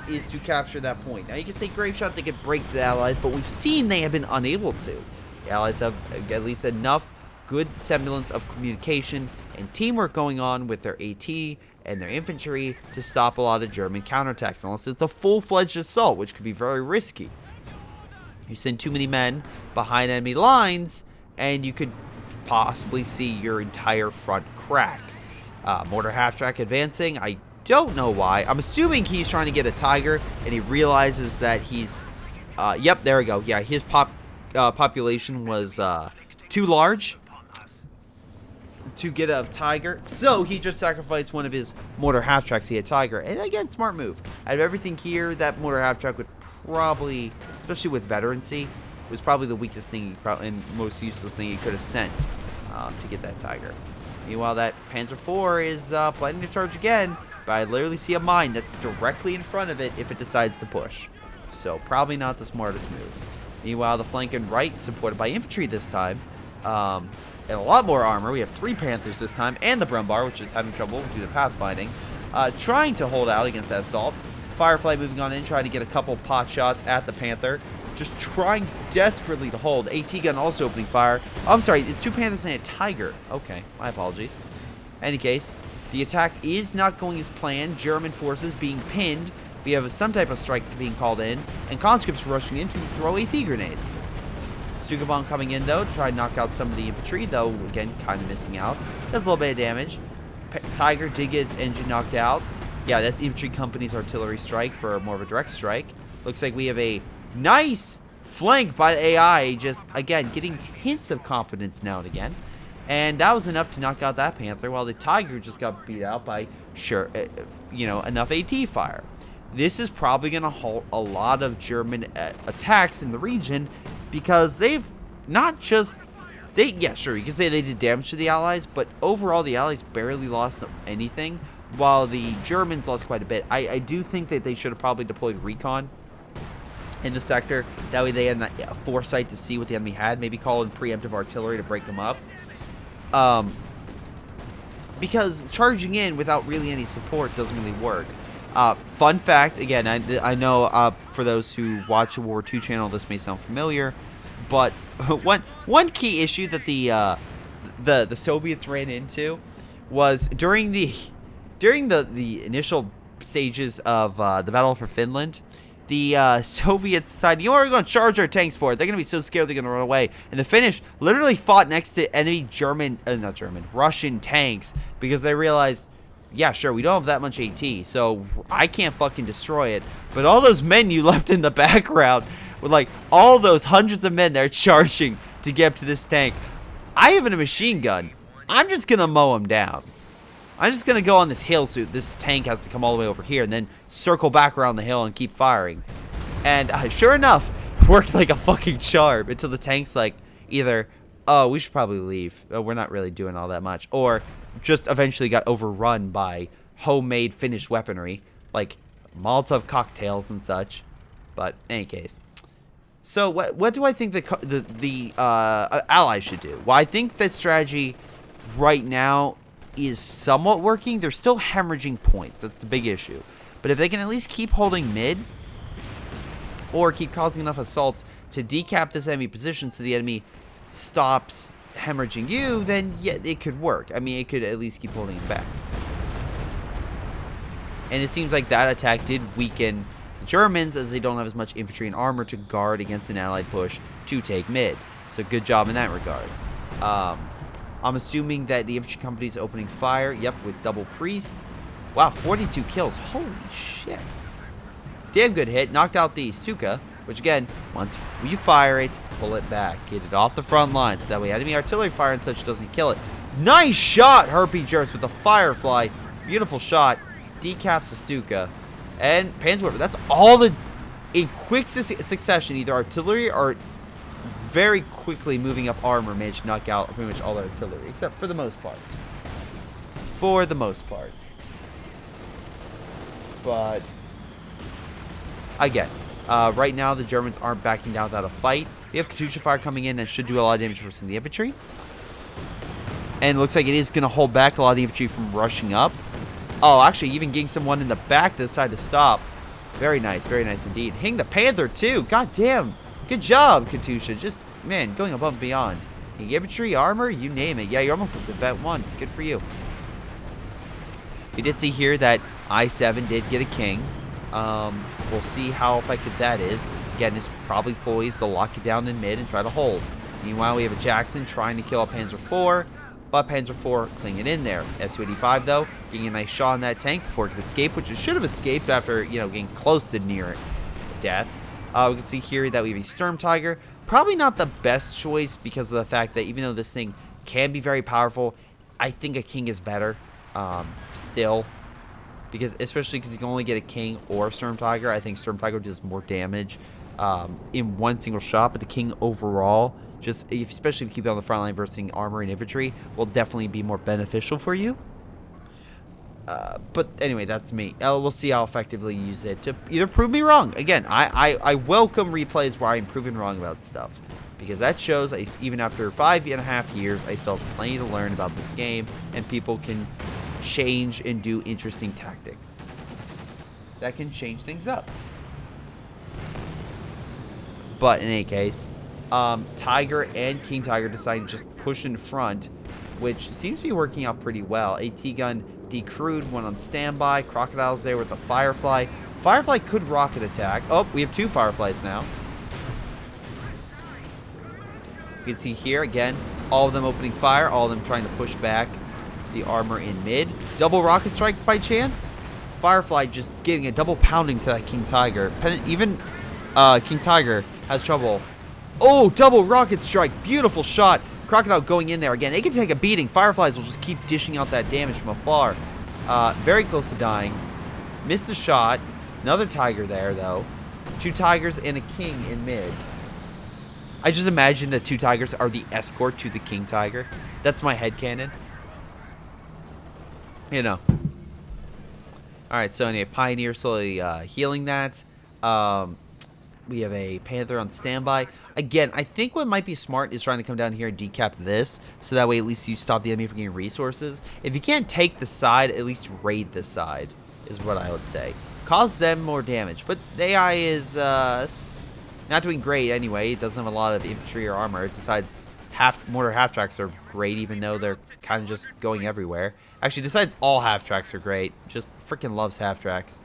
is to capture that point. Now, you can say Greyshot, they could break the allies, but we've seen they have been unable to. The allies have at least enough good semblance of communication and teamwork going on with their AT and their infantry to stop a lot of German counterattacks, unless it's a full-fledged assault, which could be very risky. You send too many men behind enemy lines, and you could possibly see your entire front crack. Mortar half-track advancing, I don't know why. I'm assuming he's trying to get a Tiger, and he realizes that he's... yep, there we go. Yeah, his population was too large to get a Tiger, so he just sacrificed one of his mortar half-tracks. He had Tiger, and again, smart move. Out of everything here, that mortar half-track would probably, especially with veterancy, was probably the weakest thing and most useless thing he could have sent to get that Tiger. Meanwhile, that Panzer IV is planning to charge again, but I literally see a mine that's directly in front of it if it decides to push. So probably not the smartest move. Meanwhile, the flank and right, supported by infantry this time, and a lot more armor. We have 3 Panthers this time, and the Brumbar, which is having trouble due to pathfinding, trying to hold out against that assault. Firefly moving on in, trying to get a couple pot shots at the Panther, just trying desperately to hold. AT gun also opening fire. Oh, I'm sorry, it's 2 Panthers and a Tiger. Okay, my apologies. In any case, the attack is not going as planned. German forces being pinned. We have some type of strike being called in, and conscripts rushing in to throw AT grenades. Stuka bomb coming in, though, to try and knock out some of the infantry, though, again, kind of missing out. Does a little bit of damage. Tiger did get its engine knocked out. Yeah, that's infantry company's artillery strike for more of a direct strike. Looks like we have a nice flank by the AI, just, again, getting hints of competence now and again. And that was enough to knock out that Panther, while the Tiger just got beat out by, you know, enough AT fire. This is probably going to halt a lot of German attacks in the region, because they've not just... yeah, sure, you can say they did damage to the Allies, but overall the Allies barely lost anything, while the Germans lost quite a bit. I do think that they should have probably deployed recon in the sector. That way they had a foresight to see what the enemy had. Maybe call in preemptive artillery to break them up. Because charging in without really any support doesn't really work. Fun fact, again, I know for those who watch the World War II channel, this may sound familiar, but one key issue that the Soviets ran into was during the initial stages of the battle for Finland. The Soviets decided, you know what, we're going to charge our tanks for it. They're going to be so scared they're going to run away. And the Finnish literally fought next to enemy Russian tanks, because they realized, yeah, sure, we don't have that much AT, so I can't fucking destroy it. But all those men you left in the background, with like all those hundreds of men that are charging to get up to this tank, I have a machine gun. I'm just going to mow them down. I'm just going to go on this hill, so this tank has to come all the way over here and then circle back around the hill and keep firing. And sure enough, worked like a fucking charm until the tank's like, either, oh, we should probably leave. Oh, we're not really doing all that much. Or just eventually got overrun by homemade finished weaponry, like Molotov cocktails and such. But in any case. So what do I think the allies should do? Well, I think that strategy right now is somewhat working. They're still hemorrhaging points. That's the big issue. But if they can at least keep holding mid, or keep causing enough assaults to decap this enemy position so the enemy stops hemorrhaging you, then yeah, it could work. I mean, it could at least keep holding him back. And it seems like that attack did weaken the Germans, as they don't have as much infantry and armor to guard against an allied push to take mid. So good job in that regard. I'm assuming that the infantry company is opening fire. Yep, with double priest. Wow, 42 kills. Holy shit. Damn good hit. Knocked out the Stuka, which again, once you fire it, pull it back. Get it off the front lines. That way enemy artillery fire and such doesn't kill it. Nice shot, Herpy Jerks, with the Firefly. Beautiful shot. Decaps the Stuka. And Panzer. That's all the... in quick succession, either artillery or very quickly moving up armor managed to knock out pretty much all the artillery. Except for the most part. For the most part. But... again, right now the Germans aren't backing down without a fight. We have Katyusha fire coming in that should do a lot of damage for the infantry. And it looks like it is going to hold back a lot of the infantry from rushing up. Oh, actually, even getting someone in the back that decided to stop. Very nice indeed. Hitting the Panther too. God damn. Good job, Katyusha. Just, man, going above and beyond. Infantry, armor, you name it. Yeah, you're almost up to bet 1. Good for you. We did see here that I-7 did get a king. We'll see how effective that is. Again, it's probably poised to lock it down in mid and try to hold. Meanwhile, we have a Jackson trying to kill a Panzer IV, but Panzer IV clinging in there. Su-85, though, getting a nice shot on that tank before it could escape, which it should have escaped after, you know, getting close to near death. We can see here that we have a Sturm Tiger. Probably not the best choice because of the fact that even though this thing can be very powerful, I think a king is better still. Because, especially because you can only get a king or a Sturm Tiger. I think Sturm Tiger does more damage in one single shot. But the king overall, just especially if you keep it on the front line versus armor and infantry, will definitely be more beneficial for you. But anyway, that's me. We'll see how effectively you use it to either prove me wrong. Again, I welcome replays where I'm proven wrong about stuff. Because that shows, even after 5.5 years, I still have plenty to learn about this game. And people can change and do interesting tactics that can change things up. But in any case, Tiger and King Tiger decided to just push in front, which seems to be working out pretty well. A T-gun decrewed, one on standby. Crocodile's there with the Firefly. Firefly could rocket attack. Oh, we have 2 Fireflies now. You can see here again, all of them opening fire, all of them trying to push back the armor in mid. Double rocket strike by chance. Firefly just giving a double pounding to that King Tiger. Even King Tiger has trouble. Oh, double rocket strike. Beautiful shot. Crocodile going in there again. It can take a beating. Fireflies will just keep dishing out that damage from afar. Very close to dying. Missed the shot. Another Tiger there, though. 2 Tigers and a King in mid. I just imagine the 2 Tigers are the escort to the King Tiger. That's my headcanon. You know. Alright, so anyway, Pioneer slowly healing that. We have a Panther on standby. Again, I think what might be smart is trying to come down here and decap this. So that way at least you stop the enemy from getting resources. If you can't take the side, at least raid the side. Is what I would say. Cause them more damage. But the AI is not doing great anyway. It doesn't have a lot of infantry or armor. It decides mortar half-tracks are great, even though they're kind of just going everywhere. Actually, decides all half-tracks are great. Just freaking loves half-tracks.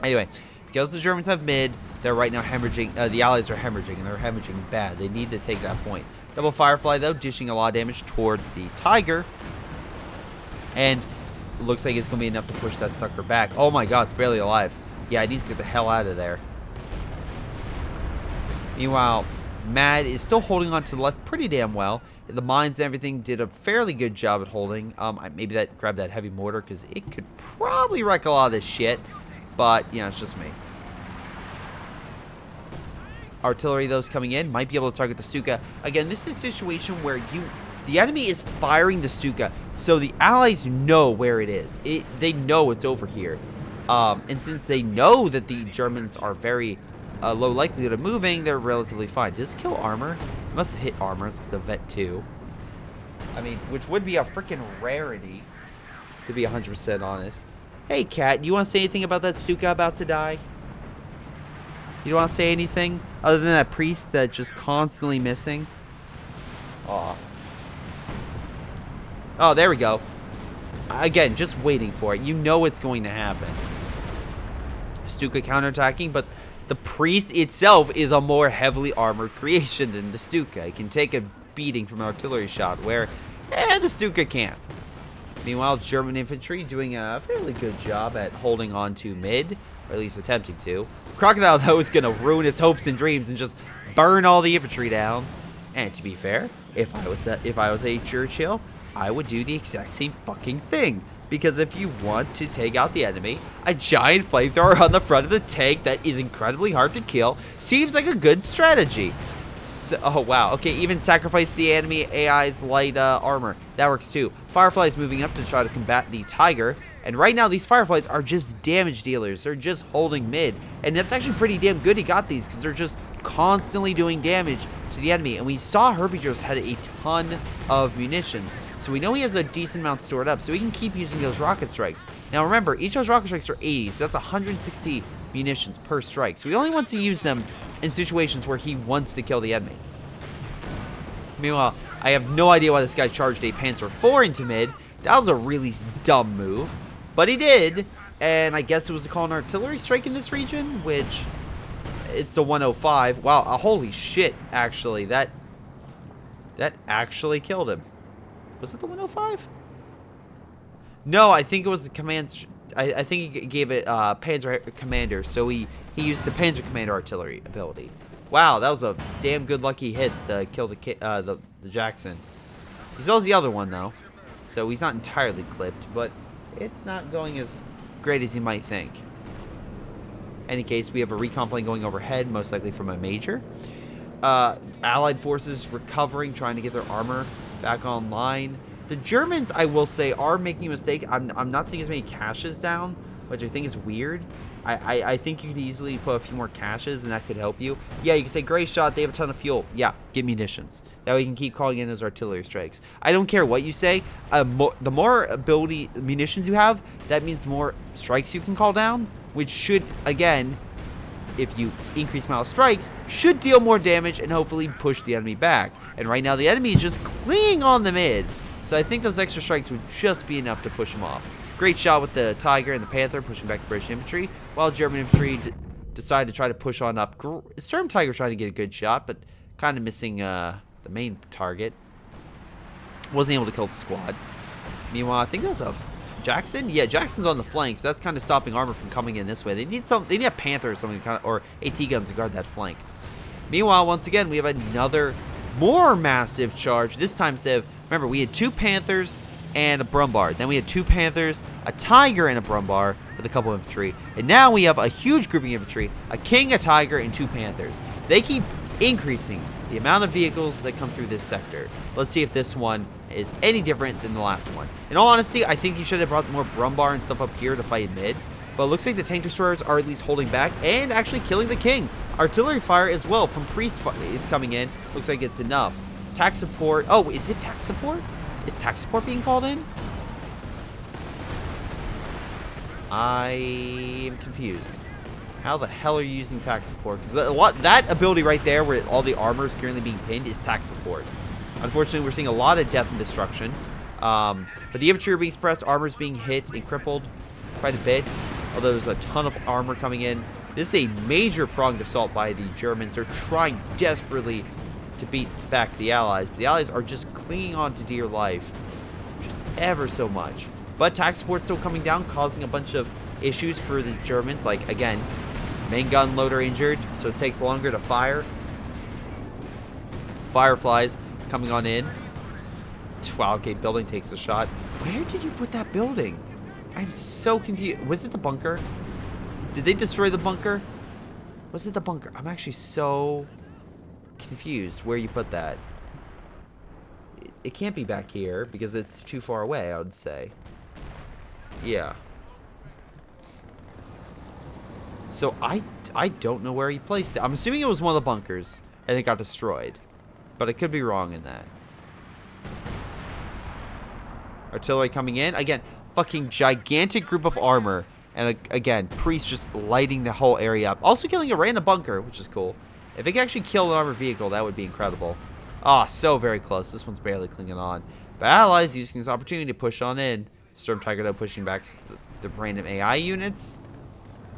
Anyway, because the Germans have mid, they're right now hemorrhaging. The Allies are hemorrhaging, and they're hemorrhaging bad. They need to take that point. Double Firefly, though, dishing a lot of damage toward the Tiger. And it looks like it's going to be enough to push that sucker back. Oh my god, it's barely alive. Yeah, it needs to get the hell out of there. Meanwhile, Mad is still holding on to the left pretty damn well. The mines and everything did a fairly good job at holding. Maybe that grabbed that heavy mortar because it could probably wreck a lot of this shit. But, you know, it's just me. artillery, those coming in, might be able to target the Stuka. Again, this is a situation where the enemy is firing the Stuka, so the allies know where it is. They know it's over here. And since they know that the Germans are very low likelihood of moving, they're relatively fine. Does this kill armor? It must have hit armor. It's like the Vet 2. I mean, which would be a freaking rarity, to be 100% honest. Hey, Cat, you want to say anything about that Stuka about to die? You don't want to say anything other than that priest that's just constantly missing? Aw. Oh, there we go. Again, just waiting for it. You know it's going to happen. Stuka counterattacking, but the priest itself is a more heavily armored creation than the Stuka. It can take a beating from an artillery shot, where the Stuka can't. Meanwhile, German infantry doing a fairly good job at holding on to mid, or at least attempting to. Crocodile, though, is going to ruin its hopes and dreams and just burn all the infantry down. And to be fair, if I was a Churchill, I would do the exact same fucking thing. Because if you want to take out the enemy, a giant flamethrower on the front of the tank that is incredibly hard to kill seems like a good strategy. So, oh, wow. Okay, even sacrifice the enemy AI's light armor. That works too. Firefly is moving up to try to combat the Tiger. And right now, these Fireflies are just damage dealers. They're just holding mid. And that's actually pretty damn good he got these, because they're just constantly doing damage to the enemy. And we saw Herbie had a ton of munitions. So we know he has a decent amount stored up, so we can keep using those rocket strikes. Now remember, each of those rocket strikes are 80, so that's 160 munitions per strike. So he only wants to use them in situations where he wants to kill the enemy. Meanwhile, I have no idea why this guy charged a Panzer IV into mid. That was a really dumb move, but he did. And I guess it was to call an artillery strike in this region, which it's the 105. Wow, holy shit, actually. That actually killed him. Was it the 105? No, I think it was the command. I think he gave it Panzer Commander, so he used the Panzer Commander artillery ability. Wow, that was a damn good lucky hits to kill the Jackson. He still has the other one though, so he's not entirely clipped, but it's not going as great as you might think. In any case, we have a recon plane going overhead, most likely from a major. Allied forces recovering, trying to get their armor back online. The Germans, I will say, are making a mistake. I'm not seeing as many caches down, which I think is weird. I think you could easily put a few more caches, and that could help you. Yeah, you can say Greyshot, they have a ton of fuel. Yeah, get munitions. That way you can keep calling in those artillery strikes. I don't care what you say. The more ability munitions you have, that means more strikes you can call down, which should, again, if you increase amount of strikes, should deal more damage and hopefully push the enemy back. And right now the enemy is just clinging on the mid. So I think those extra strikes would just be enough to push him off. Great shot with the Tiger and the Panther pushing back the British infantry, while German infantry decided to try to push on up. Storm Tiger trying to get a good shot, but kind of missing the main target. Wasn't able to kill the squad. Meanwhile, I think that's a Jackson? Yeah, Jackson's on the flank, so that's kind of stopping armor from coming in this way. They need a Panther or something, or AT guns to guard that flank. Meanwhile, once again, we have another more massive charge. This time, remember, we had 2 Panthers and a Brumbard. Then we had 2 Panthers, a Tiger, and a Brumbar with a couple of infantry. And now we have a huge grouping of infantry, a King, a Tiger, and 2 Panthers. They keep increasing the amount of vehicles that come through this sector. Let's see if this one is any different than the last one. In all honesty, I think you should have brought more Brumbar and stuff up here to fight in mid. But it looks like the tank destroyers are at least holding back and actually killing the King. Artillery fire as well from Priest is coming in. Looks like it's enough. Tac support. Oh, is it tac support? Is tac support being called in? I am confused. How the hell are you using tac support? Because that ability right there, where all the armor is currently being pinned, is tac support. Unfortunately, we're seeing a lot of death and destruction. But the infantry are being suppressed, armor is being hit and crippled quite a bit. Although there's a ton of armor coming in. This is a major pronged assault by the Germans. They're trying desperately to beat back the Allies. But the Allies are just clinging on to dear life. Just ever so much. But tac support's still coming down, causing a bunch of issues for the Germans. Like, again, main gun loader injured, so it takes longer to fire. Fireflies coming on in. Wow, okay, building takes a shot. Where did you put that building? I'm so confused. Was it the bunker? Did they destroy the bunker? Was it the bunker? I'm actually so confused where you put that. It can't be back here because it's too far away, I would say. Yeah. So I don't know where he placed it. I'm assuming it was one of the bunkers and it got destroyed. But I could be wrong in that. Artillery coming in. Again, fucking gigantic group of armor. And again, priests just lighting the whole area up. Also killing a random bunker, which is cool. If it could actually kill an armored vehicle, that would be incredible. Ah, so very close. This one's barely clinging on. But allies using this opportunity to push on in. Storm Tiger, though, pushing back the random AI units.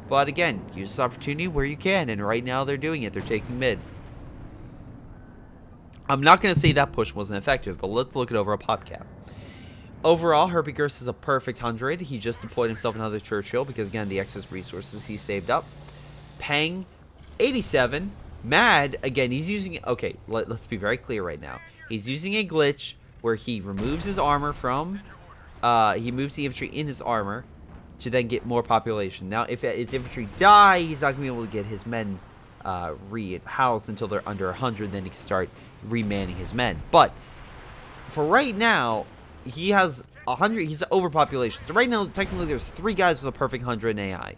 But again, use this opportunity where you can. And right now they're doing it. They're taking mid. I'm not going to say that push wasn't effective, but let's look it over a pop cap. Overall, Herpegirst is a perfect 100. He just deployed himself another Churchill because, again, the excess resources he saved up. Peng, 87. Mad, again, he's using... Okay, let's be very clear right now. He's using a glitch where he removes his armor from... he moves the infantry in his armor to then get more population. Now, if his infantry die, he's not going to be able to get his men re-housed until they're under 100. Then he can start remanning his men. But for right now, he has 100. He's overpopulation. So right now, technically, there's 3 guys with a perfect 100 in AI.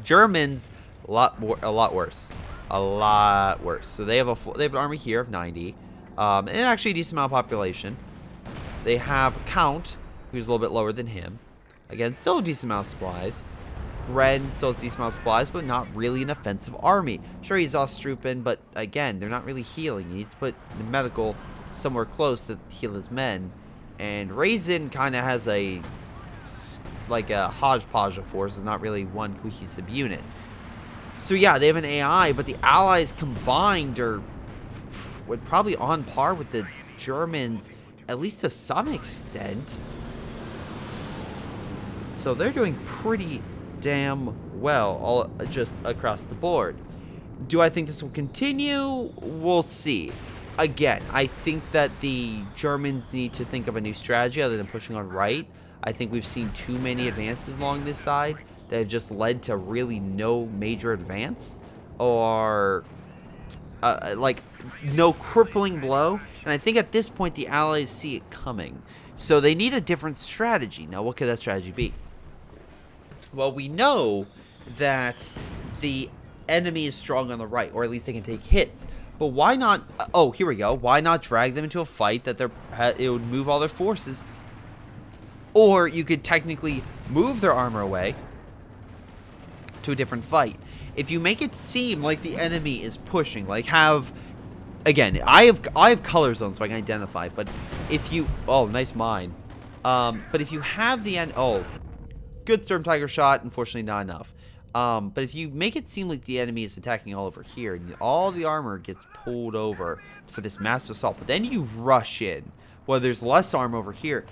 Germans... A lot worse. A lot worse. So they have an army here of 90, and actually a decent amount of population. They have Count, who's a little bit lower than him. Again, still a decent amount of supplies. Gren still has a decent amount of supplies, but not really an offensive army. Sure, he's Ostrupen, but again, they're not really healing. He needs to put the medical somewhere close to heal his men. And Raisin kind of has a hodgepodge of forces, not really one cohesive unit. So yeah, they have an AI, but the allies combined are probably on par with the Germans, at least to some extent. So they're doing pretty damn well, all just across the board. Do I think this will continue? We'll see. Again, I think that the Germans need to think of a new strategy other than pushing on right. I think we've seen too many advances along this side that have just led to really no major advance or no crippling blow. And I think at this point the allies see it coming, so they need a different strategy. Now, what could that strategy be? Well, we know that the enemy is strong on the right, or at least they can take hits. But why not? Oh, here we go. Why not drag them into a fight that it would move all their forces? Or you could technically move their armor away to a different fight. If you make it seem like the enemy is pushing, like again, I have color zones so I can identify, but if you, oh, nice mine. But if you have good Storm Tiger shot, unfortunately not enough. But if you make it seem like the enemy is attacking all over here, and all the armor gets pulled over for this massive assault, but then you rush in, well, there's less armor over here.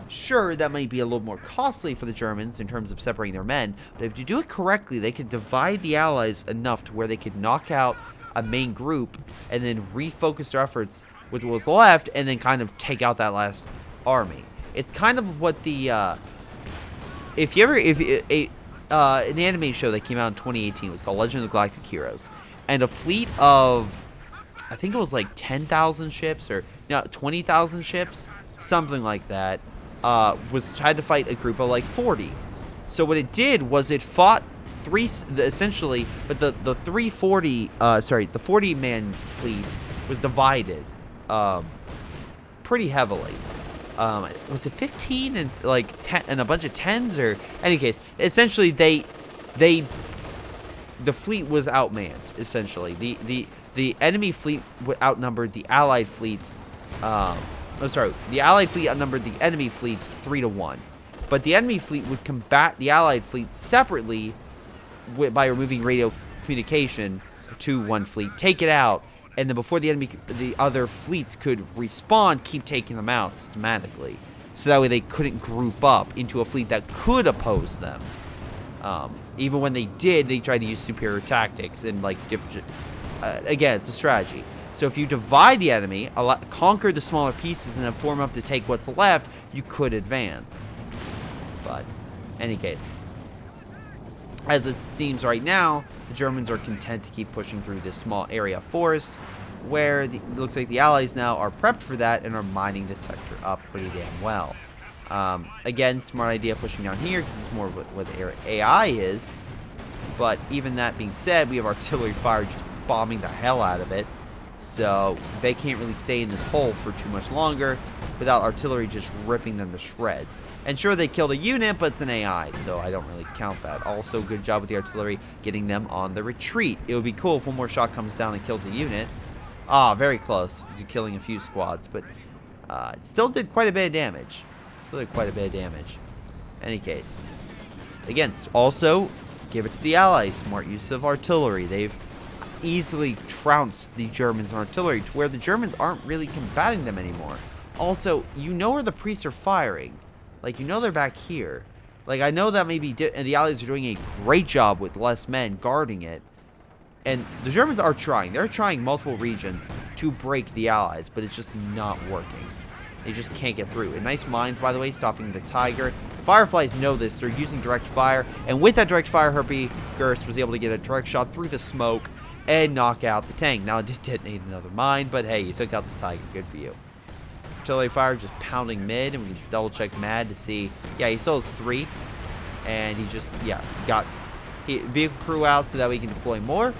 Sure, that might be a little more costly for the Germans in terms of separating their men, but if you do it correctly, they could divide the allies enough to where they could knock out a main group and then refocus their efforts with what was left and then kind of take out that last army. It's kind of what the, an anime show that came out in 2018 was called Legend of the Galactic Heroes, and a fleet of, I think it was like 10,000 ships or 20,000 ships, something like that, had to fight a group of like 40. So what it did was it fought essentially, but the 40-man fleet was divided pretty heavily. Was it 15 and like 10 and a bunch of 10s, or in any case, essentially the fleet was outmanned. Essentially, the enemy fleet outnumbered the allied fleet. The allied fleet outnumbered the enemy fleet 3-1, but the enemy fleet would combat the allied fleet separately by removing radio communication to one fleet, take it out, and then before the other fleets could respawn, keep taking them out systematically, so that way they couldn't group up into a fleet that could oppose them. Even when they did, they tried to use superior tactics and like different. Again, it's a strategy. So if you divide the enemy, conquer the smaller pieces, and then form up to take what's left, you could advance. But, in any case. As it seems right now, the Germans are content to keep pushing through this small area of forest, where it looks like the Allies now are prepped for that and are mining this sector up pretty damn well. Again, smart idea pushing down here because it's more what the AI is. But even that being said, we have artillery fire just bombing the hell out of it. So they can't really stay in this hole for too much longer without artillery just ripping them to shreds. And sure, they killed a unit, but it's an AI, so I don't really count that. Also, good job with the artillery getting them on the retreat. It would be cool if one more shot comes down and kills a unit. Ah, very close to killing a few squads, but it still did quite a bit of damage. Any case. Again, also, give it to the Allies. Smart use of artillery. They've easily trounced the Germans on artillery to where the Germans aren't really combating them anymore. Also, you know where the priests are firing. Like, you know they're back here. Like, I know that maybe and the Allies are doing a great job with less men guarding it. And the Germans are trying. They're trying multiple regions to break the Allies, but it's just not working. They just can't get through. And nice mines, by the way, stopping the Tiger. Fireflies know this. They're using direct fire. And with that direct fire, Gorospe was able to get a direct shot through the smoke and knock out the tank. Now, it did detonate another mine, but hey, you took out the Tiger. Good for you. Artillery fire just pounding mid, and we can double check Mad to see. Yeah, he still has 3. And he just, yeah, got vehicle crew out so that we can deploy more.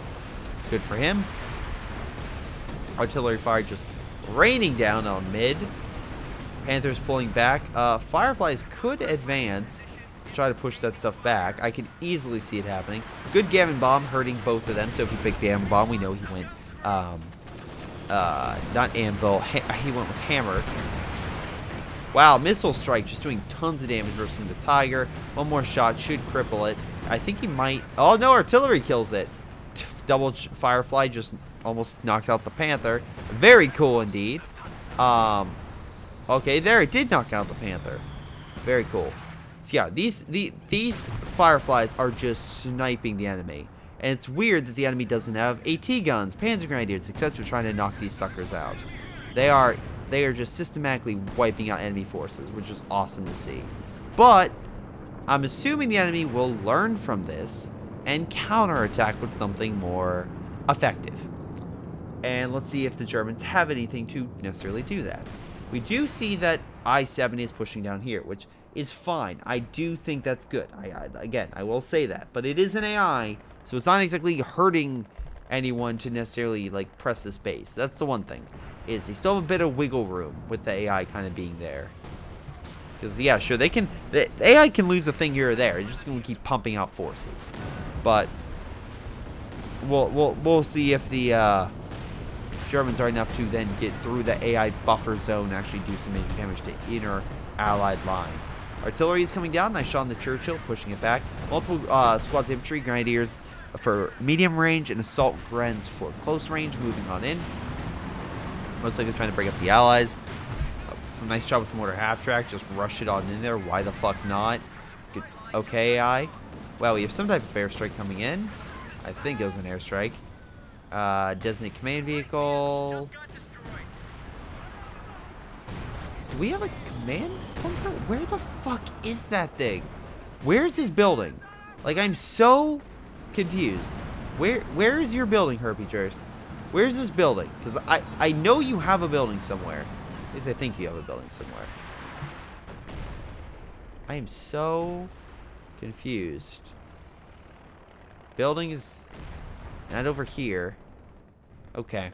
Good for him. Artillery fire just raining down on mid. Panthers pulling back. Fireflies could advance to try to push that stuff back. I can easily see it happening. Good Gammon Bomb hurting both of them. So if you pick Gammon Bomb, we know he went, not Anvil. He went with Hammer. Wow, Missile Strike just doing tons of damage versus the Tiger. One more shot should cripple it. I think he might. Oh no, artillery kills it. Double Firefly just almost knocks out the Panther. Very cool indeed. Okay, there it did knock out the Panther. Very cool. So yeah, these Fireflies are just sniping the enemy. And it's weird that the enemy doesn't have AT guns, Panzer Grenadiers, etc. trying to knock these suckers out. They are just systematically wiping out enemy forces, which is awesome to see. But I'm assuming the enemy will learn from this and counterattack with something more effective. And let's see if the Germans have anything to necessarily do that. We do see that I-7 is pushing down here, which is fine. I do think that's good. Again, I will say that. But it is an AI, so it's not exactly hurting anyone to necessarily, like, press this base. That's the one thing. Is they still have a bit of wiggle room with the AI kind of being there. Because, yeah, sure, the AI can lose a thing here or there. It's just going to keep pumping out forces. But we'll see if the Germans are enough to then get through the AI buffer zone and actually do some major damage to inner allied lines. Artillery is coming down. Nice shot on the Churchill, pushing it back. Multiple squads of infantry, grenadiers for medium range, and assault grens for close range, moving on in. Most likely trying to break up the allies. Nice job with the mortar half track. Just rush it on in there. Why the fuck not? Good. Okay, AI. Well, we have some type of airstrike coming in. I think it was an airstrike. Designate command vehicle. Do we have a command bunker? Where the fuck is that thing? Where's his building? Like, I'm so confused. Where is your building, Herpy? Where's this building? Because I know you have a building somewhere. At least I think you have a building somewhere. I am so confused. Building is not over here. Okay.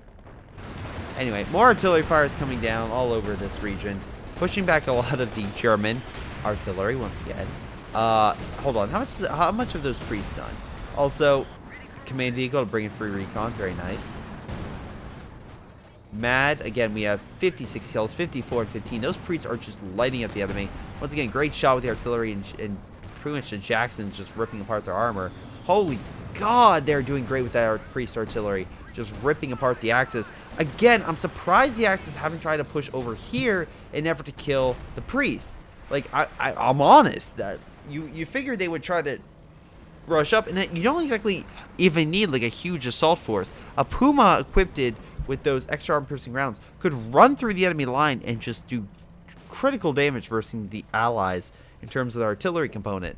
Anyway, more artillery fire is coming down all over this region, pushing back a lot of the German artillery once again. Hold on. How much of those priests done? Also, command vehicle to bring in free recon. Very nice. Mad, again, we have 56 kills, 54 and 15. Those priests are just lighting up the enemy. Once again, great shot with the artillery and pretty much the Jacksons just ripping apart their armor. Holy God, they're doing great with that priest artillery, just ripping apart the Axis. Again, I'm surprised the Axis haven't tried to push over here in an effort to kill the priests. Like, I'm honest, that you figure they would try to rush up, and you don't exactly even need like a huge assault force. A Puma equipped with those extra arm-piercing rounds could run through the enemy line and just do critical damage versus the allies in terms of the artillery component.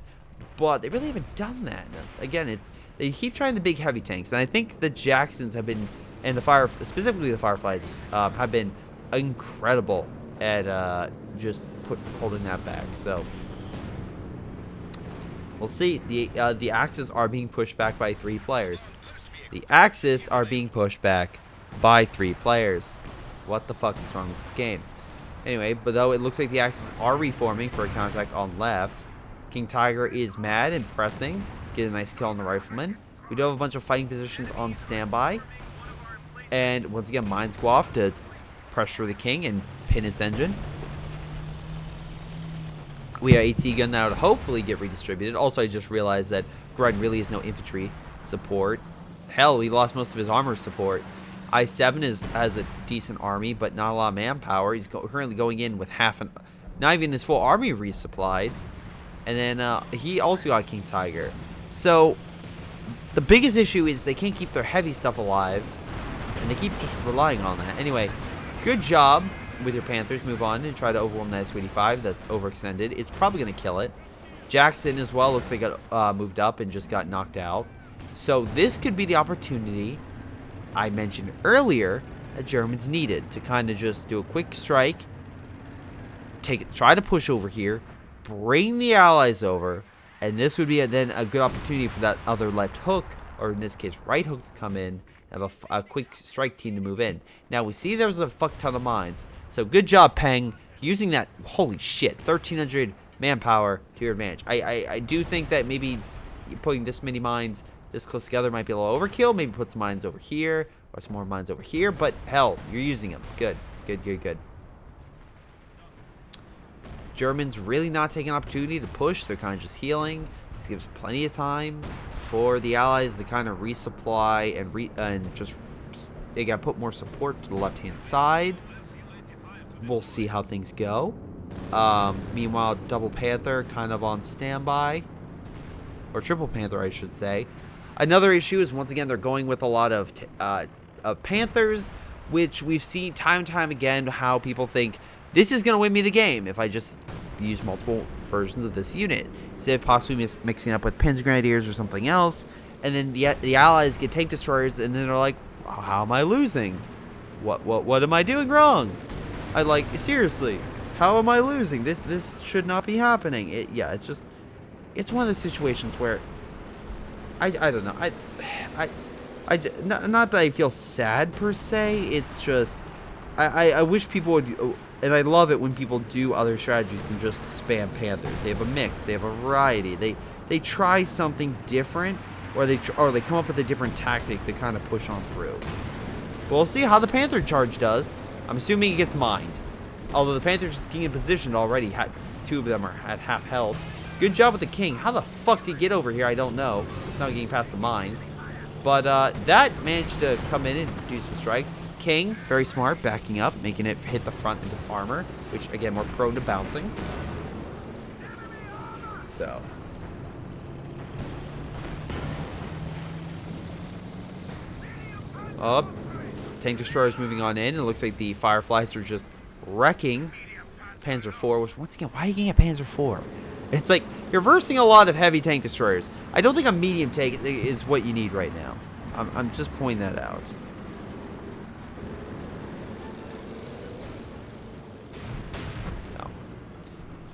but they really haven't done that. Again, they keep trying the big heavy tanks, and I think the Jacksons have been, and specifically the Fireflies, have been incredible at just holding that back. So we'll see. The Axis are being pushed back by 3 players. The Axis are being pushed back by 3 players. What the fuck is wrong with this game? Anyway, but though it looks like the Axis are reforming for a counterattack on left. King Tiger is mad and pressing. Get a nice kill on the Rifleman. We do have a bunch of fighting positions on standby. And once again, mines go off to pressure the King and pin its engine. We have AT gun now to hopefully get redistributed. Also, I just realized that Grud really is no infantry support. Hell, he lost most of his armor support. I7 has a decent army, but not a lot of manpower. He's currently going in with not even his full army resupplied. And then he also got King Tiger. So the biggest issue is they can't keep their heavy stuff alive, and they keep just relying on that. Anyway, good job with your Panthers. Move on and try to overwhelm that S-85 that's overextended. It's probably going to kill it. Jackson as well looks like it moved up and just got knocked out. So this could be the opportunity I mentioned earlier that Germans needed to kind of just do a quick strike, try to push over here, bring the Allies over, and this would be then a good opportunity for that other left hook, or in this case right hook, to come in and have a quick strike team to move in. Now we see there's a fuck ton of mines, so good job, Peng, using that. Holy shit, 1,300 manpower to your advantage. I do think that maybe putting this many mines this close together might be a little overkill. Maybe put some mines over here or some more mines over here. But hell, you're using them. Good. Good, good, good. Germans really not taking an opportunity to push. They're kind of just healing. This gives plenty of time for the Allies to kind of resupply and just they got to put more support to the left-hand side. We'll see how things go. Meanwhile, Double Panther kind of on standby. Or Triple Panther, I should say. Another issue is, once again, they're going with a lot of Panthers, which we've seen time and time again how people think, this is going to win me the game if I just use multiple versions of this unit. Instead of possibly mixing up with Pins Grenadiers or something else. And then the Allies get tank destroyers, and then they're like, oh, how am I losing? What am I doing wrong? Seriously, how am I losing? This should not be happening. It's one of those situations where I don't know. Not that I feel sad per se. It's just I wish people would, and I love it when people do other strategies than just spam Panthers. They have a mix. They have a variety. They try something different, or they come up with a different tactic to kind of push on through. But we'll see how the Panther charge does. I'm assuming it gets mined. Although the Panthers just getting in position already. 2 of them are at half health. Good job with the King. How the fuck did he get over here? I don't know. It's not getting past the mines. But that managed to come in and do some strikes. King, very smart, backing up, making it hit the front of his armor, which, again, more prone to bouncing. So. Up. Tank destroyers moving on in. It looks like the Fireflies are just wrecking Panzer IV, which, once again, why are you getting a Panzer IV? It's like you're versing a lot of heavy tank destroyers. I don't think a medium tank is what you need right now. I'm just pointing that out. So,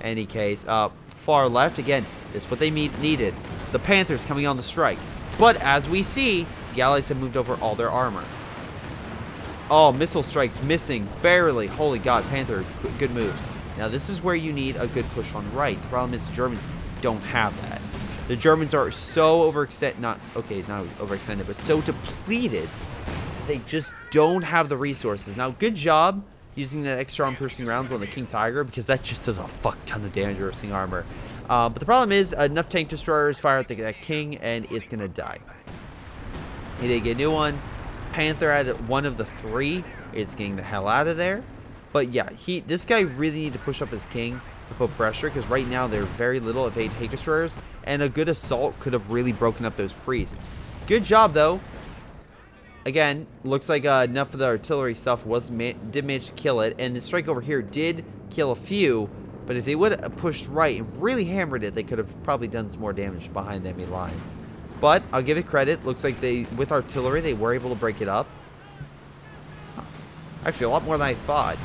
any case, far left again. This is what they needed. The Panthers coming on the strike, but as we see, the Allies have moved over all their armor. Oh, missile strikes missing barely. Holy God, Panther, good move. Now, this is where you need a good push on right. The problem is the Germans don't have that. The Germans are so overextended, not overextended, but so depleted, they just don't have the resources. Now, good job using that extra arm piercing rounds on the King Tiger, because that just does a fuck ton of damage piercing armor. But the problem is, enough tank destroyers fire at that King, and it's going to die. He did get a new one. Panther at one of the 3 is getting the hell out of there. But yeah, this guy really need to push up his King to put pressure, because right now there are very little of 8 tank destroyers, and a good assault could have really broken up those priests. Good job though. Again, looks like enough of the artillery stuff did manage to kill it, and the strike over here did kill a few, But if they would have pushed right and really hammered it, they could have probably done some more damage behind the enemy lines. But I'll give it credit. Looks like with artillery, they were able to break it up. Actually, a lot more than I thought.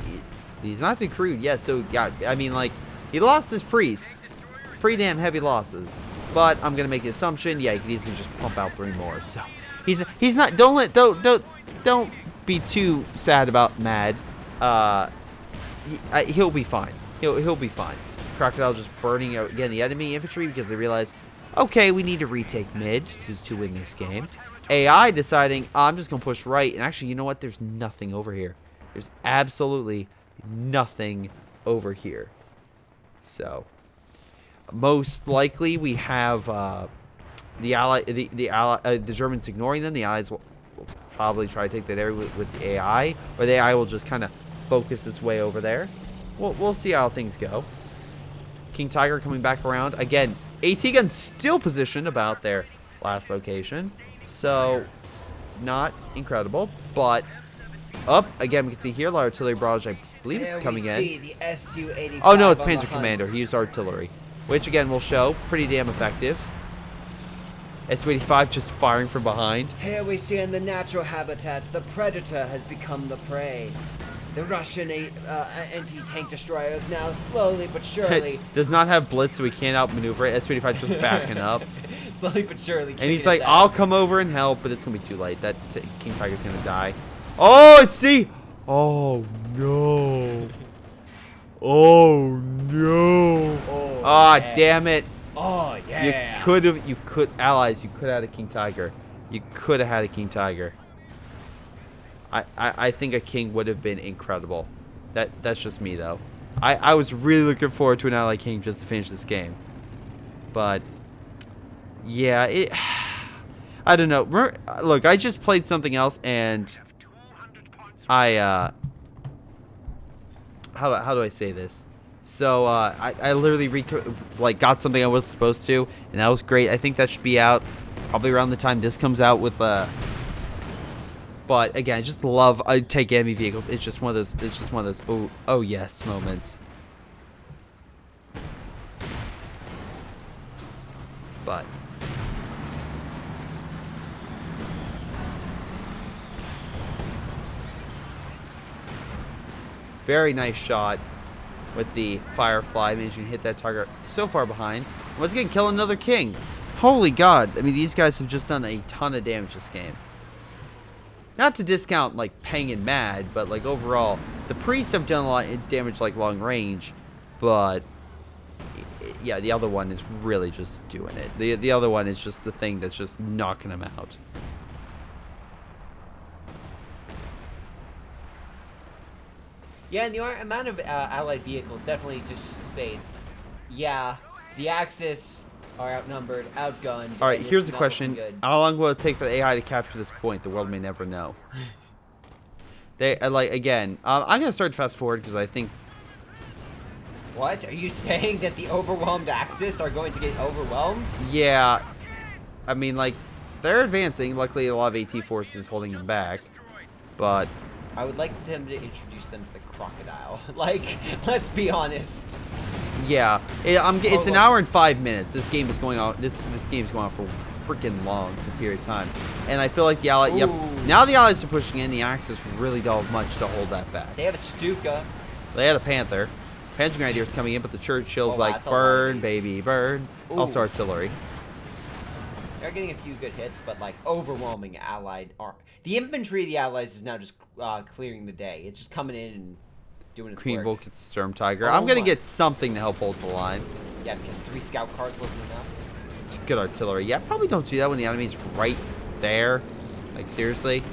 He's not too crude. Yeah, so, yeah, I mean, like, he lost his priest. It's pretty damn heavy losses. But I'm going to make the assumption, yeah, he could easily just pump out 3 more. So, he's not, don't be too sad about Mad. He'll be fine. He'll be fine. Crocodile just burning out, again, the enemy infantry because they realize, okay, we need to retake mid to win this game. AI deciding, I'm just going to push right. And actually, you know what? There's nothing over here. There's absolutely nothing over here. So, most likely we have the Germans ignoring them. The Allies will probably try to take that area with the AI. Or the AI will just kind of focus its way over there. We'll see how things go. King Tiger coming back around. Again, AT gun still positioned about their last location. So, not incredible. But, up, again, we can see here, the artillery barrage, I believe it's coming in. The SU-85 oh, no, it's Panzer Commander. He used artillery. Which, again, will show pretty damn effective. SU-85 just firing from behind. Here we see in the natural habitat, the predator has become the prey. The Russian anti-tank destroyer is now slowly but surely... does not have blitz, so we can't outmaneuver it. SU-85 just backing up. Slowly but surely. And he's like, I'll come over and help, but it's going to be too late. That King Tiger's going to die. Oh, it's the... Oh, no. Oh, no. Oh, yeah. Damn it. Oh, yeah. Allies, you could have had a King Tiger. You could have had a King Tiger. I think a king would have been incredible. That's just me, though. I was really looking forward to an ally king just to finish this game. But, yeah, I don't know. Look, I just played something else, and how do I say this? So, I literally got something I wasn't supposed to, and that was great. I think that should be out probably around the time this comes out with, but again, I just love, I take enemy vehicles. It's just one of those, oh yes moments. But very nice shot with the Firefly, managing to hit that target so far behind. Once again, kill another king. Holy God. I mean, these guys have just done a ton of damage this game. Not to discount, like, Peng and Mad, but, like, overall, the priests have done a lot of damage, like, long range, but, yeah, the other one is really just doing it. The other one is just the thing that's just knocking them out. Yeah, and the amount of allied vehicles definitely just states, yeah, the Axis are outnumbered, outgunned. All right, here's the question. How long will it take for the AI to capture this point? The world may never know. Again, I'm going to start to fast forward because I think... What? Are you saying that the overwhelmed Axis are going to get overwhelmed? Yeah. I mean, like, they're advancing. Luckily, a lot of AT forces holding them back. But... I would like them to introduce them to the crocodile. Like, let's be honest. Yeah, it's an hour and 5 minutes. This game is going on. This game is going on for freaking long period of time, and I feel like the Allies. Yep. Now the Allies are pushing in. The Axis really don't have much to hold that back. They have a Stuka. They had a Panther. Panzer Grenadiers coming in, but the Churchill's like burn, baby, burn. Ooh. Also artillery. They're getting a few good hits, but like overwhelming Allied arm. The infantry of the Allies is now just clearing the day. It's just coming in and doing its Queen work. Volk gets the Storm Tiger. I'm gonna get something to help hold the line. Yeah, because 3 scout cars wasn't enough. It's good artillery. Yeah, probably don't do that when the enemy's right there. Like seriously.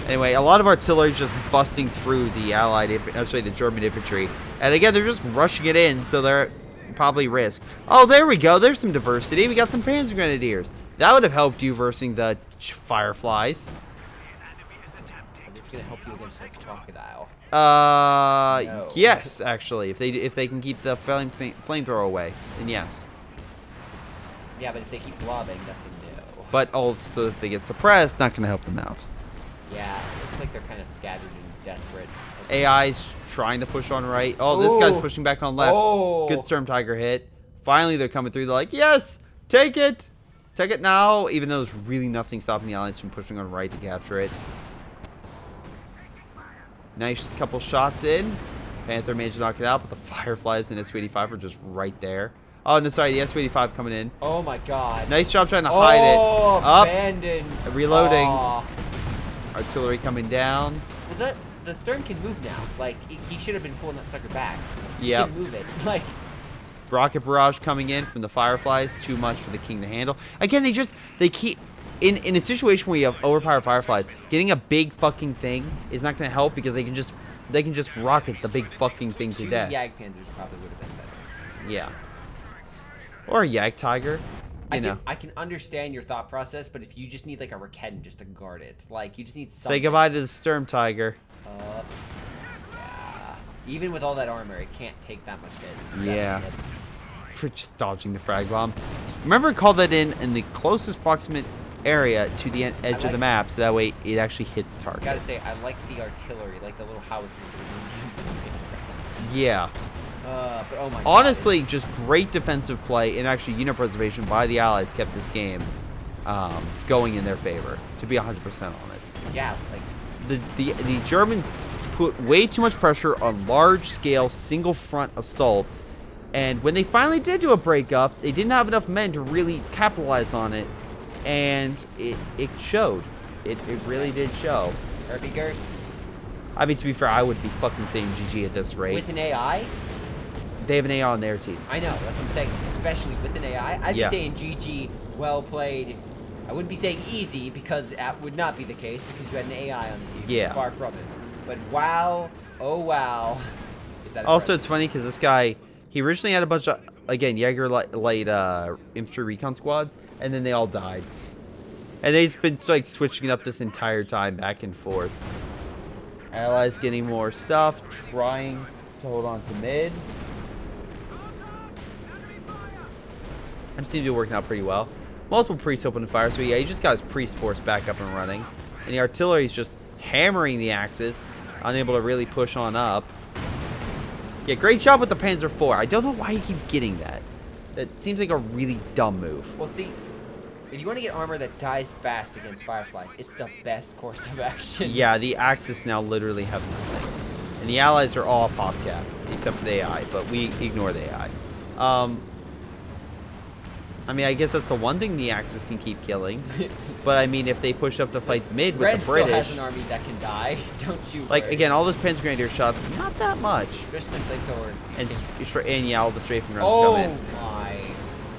Anyway, a lot of artillery just busting through the the German infantry, and again they're just rushing it in, so they're probably risk. Oh, there we go. There's some diversity. We got some Panzer Grenadiers. That would have helped you versing the Fireflies. It's gonna help you against the crocodile. No. Yes, actually, if they can keep the flamethrower away, then yes. Yeah, but if they keep lobbing, that's a no. But also, if they get suppressed, not gonna help them out. Yeah, it looks like they're kind of scattered and desperate. AI's trying to push on right. Oh, this guy's pushing back on left. Oh. Good Storm Tiger hit. Finally, they're coming through. They're like, yes, take it. Take it now. Even though there's really nothing stopping the Allies from pushing on right to capture it. Nice couple shots in. Panther managed to knock it out, but the Fireflies and S-285 are just right there. Oh, no, sorry. The S-285 coming in. Oh, my God. Nice job trying to hide it. Up. Abandoned. Reloading. Aw. Artillery coming down. Well, the Stern can move now. Like, he should have been pulling that sucker back. Yep. He can move it. Like, Rocket barrage coming in from the Fireflies. Too much for the King to handle. Again, they keep in a situation where you have overpowered Fireflies. Getting a big fucking thing is not going to help because they can just rocket the big fucking thing to death. 2 Jagdpanzers probably would have been better. Yeah. Or a Yag Tiger. I can understand your thought process, but if you just need like a Raketten just to guard it, like you just need something. Say goodbye to the Sturm Tiger. Yeah. Even with all that armor, it can't take that much hit. Yeah. For just dodging the frag bomb. Remember, call that in the closest proximate area to the edge of the map, so that way it actually hits the target. Gotta say, I like the artillery, like the little howitzers that are using. Yeah. But oh my God. Honestly, just great defensive play and actually unit preservation by the Allies kept this game going in their favor, to be 100% honest. Yeah, like the Germans put way too much pressure on large-scale single-front assaults, and when they finally did do a breakup, they didn't have enough men to really capitalize on it, and it showed. It really did show. Herbie Gerst. I mean, to be fair, I would be fucking saying GG at this rate. With an AI? They have an AI on their team. I know, that's what I'm saying. Especially with an AI. I'd be saying GG, well played. I wouldn't be saying easy because that would not be the case because you had an AI on the team. Yeah. It's far from it. But wow, oh wow. Is that Also, impressive? it's funny because this guy, he originally had a bunch of, again, Jaeger light infantry recon squads, and then they all died. And he's been like switching it up this entire time, back and forth. Allies getting more stuff, trying to hold on to mid. I'm seeming to be working out pretty well. Multiple priests open fire, so yeah, he just got his priest force back up and running. And the artillery is just hammering the Axis, unable to really push on up. Yeah, great job with the Panzer IV. I don't know why you keep getting that. That seems like a really dumb move. Well, see, if you want to get armor that dies fast against Fireflies, it's the best course of action. Yeah, the Axis now literally have nothing. And the Allies are all pop cap, except for the AI, but we ignore the AI. I mean, I guess that's the one thing the Axis can keep killing. But, I mean, if they push up to fight mid with Red the British... still has an army that can die. Don't you Like, worry. again, all those Panzer Grenadier shots, not that much. Especially when flamethrower. And yeah, all the strafing runs come in. Oh,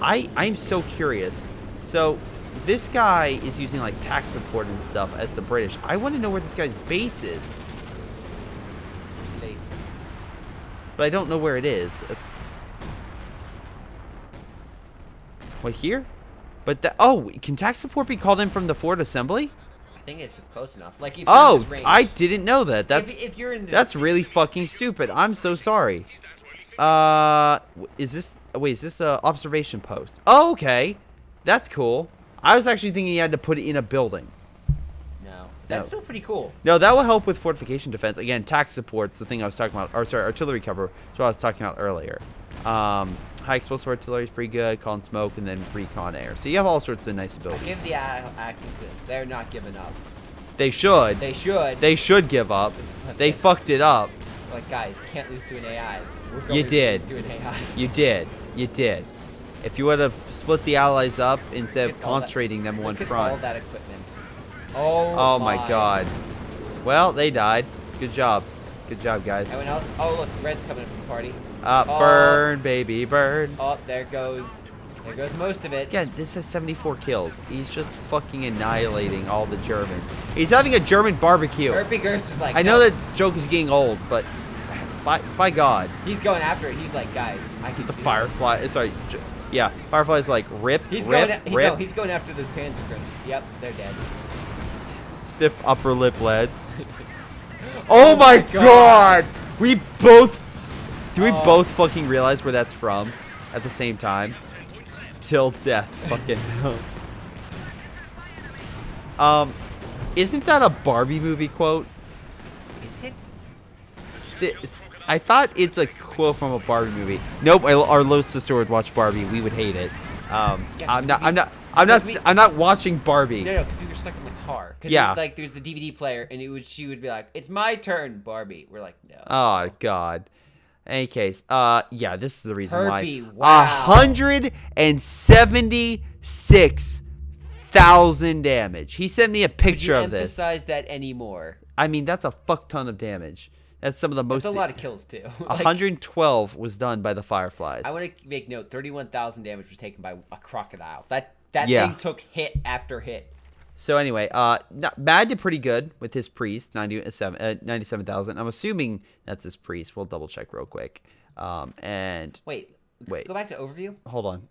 my. I'm so curious. So, this guy is using, like, tax support and stuff as the British. I want to know where this guy's base is. Places. But I don't know where it is. It's... What, here? But can tax support be called in from the Fort Assembly? I think it's close enough. Like, if you're in this range, I didn't know that. That's if you're in this, that's really fucking stupid. I'm so sorry. Is this a observation post? Oh, okay. That's cool. I was actually thinking you had to put it in a building. No. That's still pretty cool. No, that will help with fortification defense. Again, tax support's the thing I was talking about. Or sorry, artillery cover. That's what I was talking about earlier. High explosive artillery is pretty good. Con smoke and then recon air. So you have all sorts of nice abilities. Give the Axis this. They're not giving up. They should. They should. They should give up. They fucked it up. Like, guys, we can't lose to an AI. We're You going to did. lose to an AI. You did. You did. If you would have split the Allies up instead of concentrating them in one front. All that equipment. Oh my God. Well, they died. Good job. Good job, guys. Everyone else? Oh, look, Red's coming up to the party. Burn, baby, burn. Oh, there goes most of it. Again, this has 74 kills. He's just fucking annihilating all the Germans. He's having a German barbecue. Herbie Gerst is like, I know that joke is getting old, but by God. He's going after it. He's like, guys, I can The do Firefly. this. Sorry. Yeah, Firefly's like, rip, He's rip, going. He's going after those Panzer grenades. Yep, they're dead. Stiff upper lip leads. Oh my God! We both... Do we both fucking realize where that's from at the same time? Till death, fucking. Isn't that a Barbie movie quote? Is it? I thought it's a quote from a Barbie movie. Nope, our little sister would watch Barbie. We would hate it. I'm not watching Barbie. No, because we were stuck in the car. Yeah. Like there's the DVD player, and she would be like, "It's my turn, Barbie." We're like, "No." Oh God. In any case, yeah, this is the reason Herbie, why. wow. 176,000 damage. He sent me a picture of this. Emphasize that anymore. I mean, that's a fuck ton of damage. That's some of the most. That's a lot of kills too. 112 was done by the fireflies. I want to make note: 31,000 damage was taken by a crocodile. That Yeah. thing took hit after hit. So anyway, Mad did pretty good with his priest, 97,000. I'm assuming that's his priest. We'll double check real quick. And wait, go back to overview. Hold on.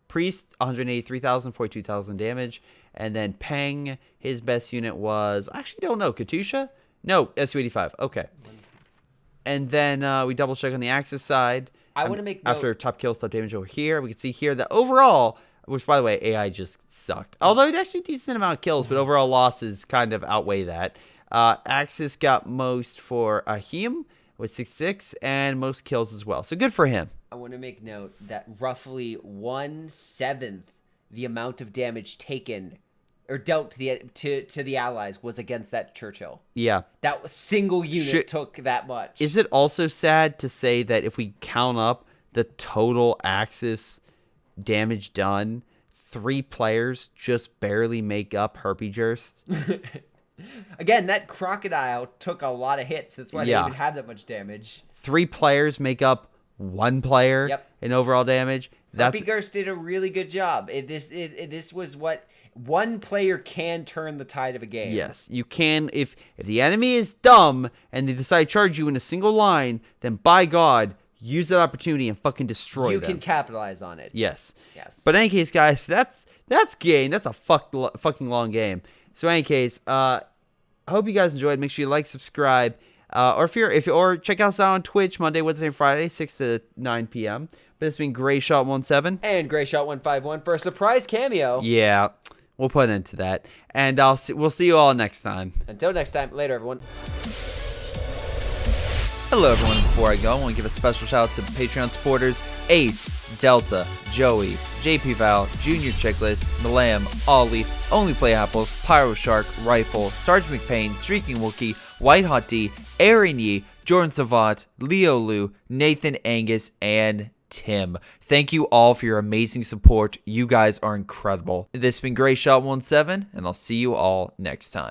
Priest, 183,000, 42,000 damage. And then Peng, his best unit was, I actually don't know, Katusha? No, SU-85. Okay. And then we double check on the Axis side. I want to make note. After top kills, top damage over here, we can see here that overall, which by the way, AI just sucked. Although it actually decent amount of kills, but overall losses kind of outweigh that. Axis got most for Ahim with 66 and most kills as well. So good for him. I want to make note that roughly 1/7 the amount of damage taken or dealt to the allies was against that Churchill. Yeah. That single unit took that much. Is it also sad to say that if we count up the total Axis damage done, 3 players just barely make up Herpy-Jurst? Again, that crocodile took a lot of hits. That's why they even have that much damage. 3 players make up 1 player in overall damage. Herpy-Jurst did a really good job. This was what one player can turn the tide of a game. Yes, you can. If the enemy is dumb and they decide to charge you in a single line, then by God, use that opportunity and fucking destroy them. You can capitalize on it. Yes. Yes. But in any case, guys, that's game. That's a fucking long game. So in any case, I hope you guys enjoyed. Make sure you like, subscribe, or check us out on Twitch Monday, Wednesday, and Friday, 6 to 9 p.m. But it's been Greyshot17 and Greyshot151 for a surprise cameo. Yeah, we'll put an end to that, and we'll see you all next time. Until next time, later, everyone. Hello, everyone. Before I go, I want to give a special shout out to Patreon supporters: Ace, Delta, Joey, JP Vaal, jrchicklis, Milam, Ollie, Onlyplayapples, Pyroshark, Rifle, sgtMcPain, Streakingwookie, WhiteHotD, Aaron Yee, Jordan Savat, Leo Lou, Nathan, Angus, and Tim. Thank you all for your amazing support. You guys are incredible. This has been Greyshot17, and I'll see you all next time.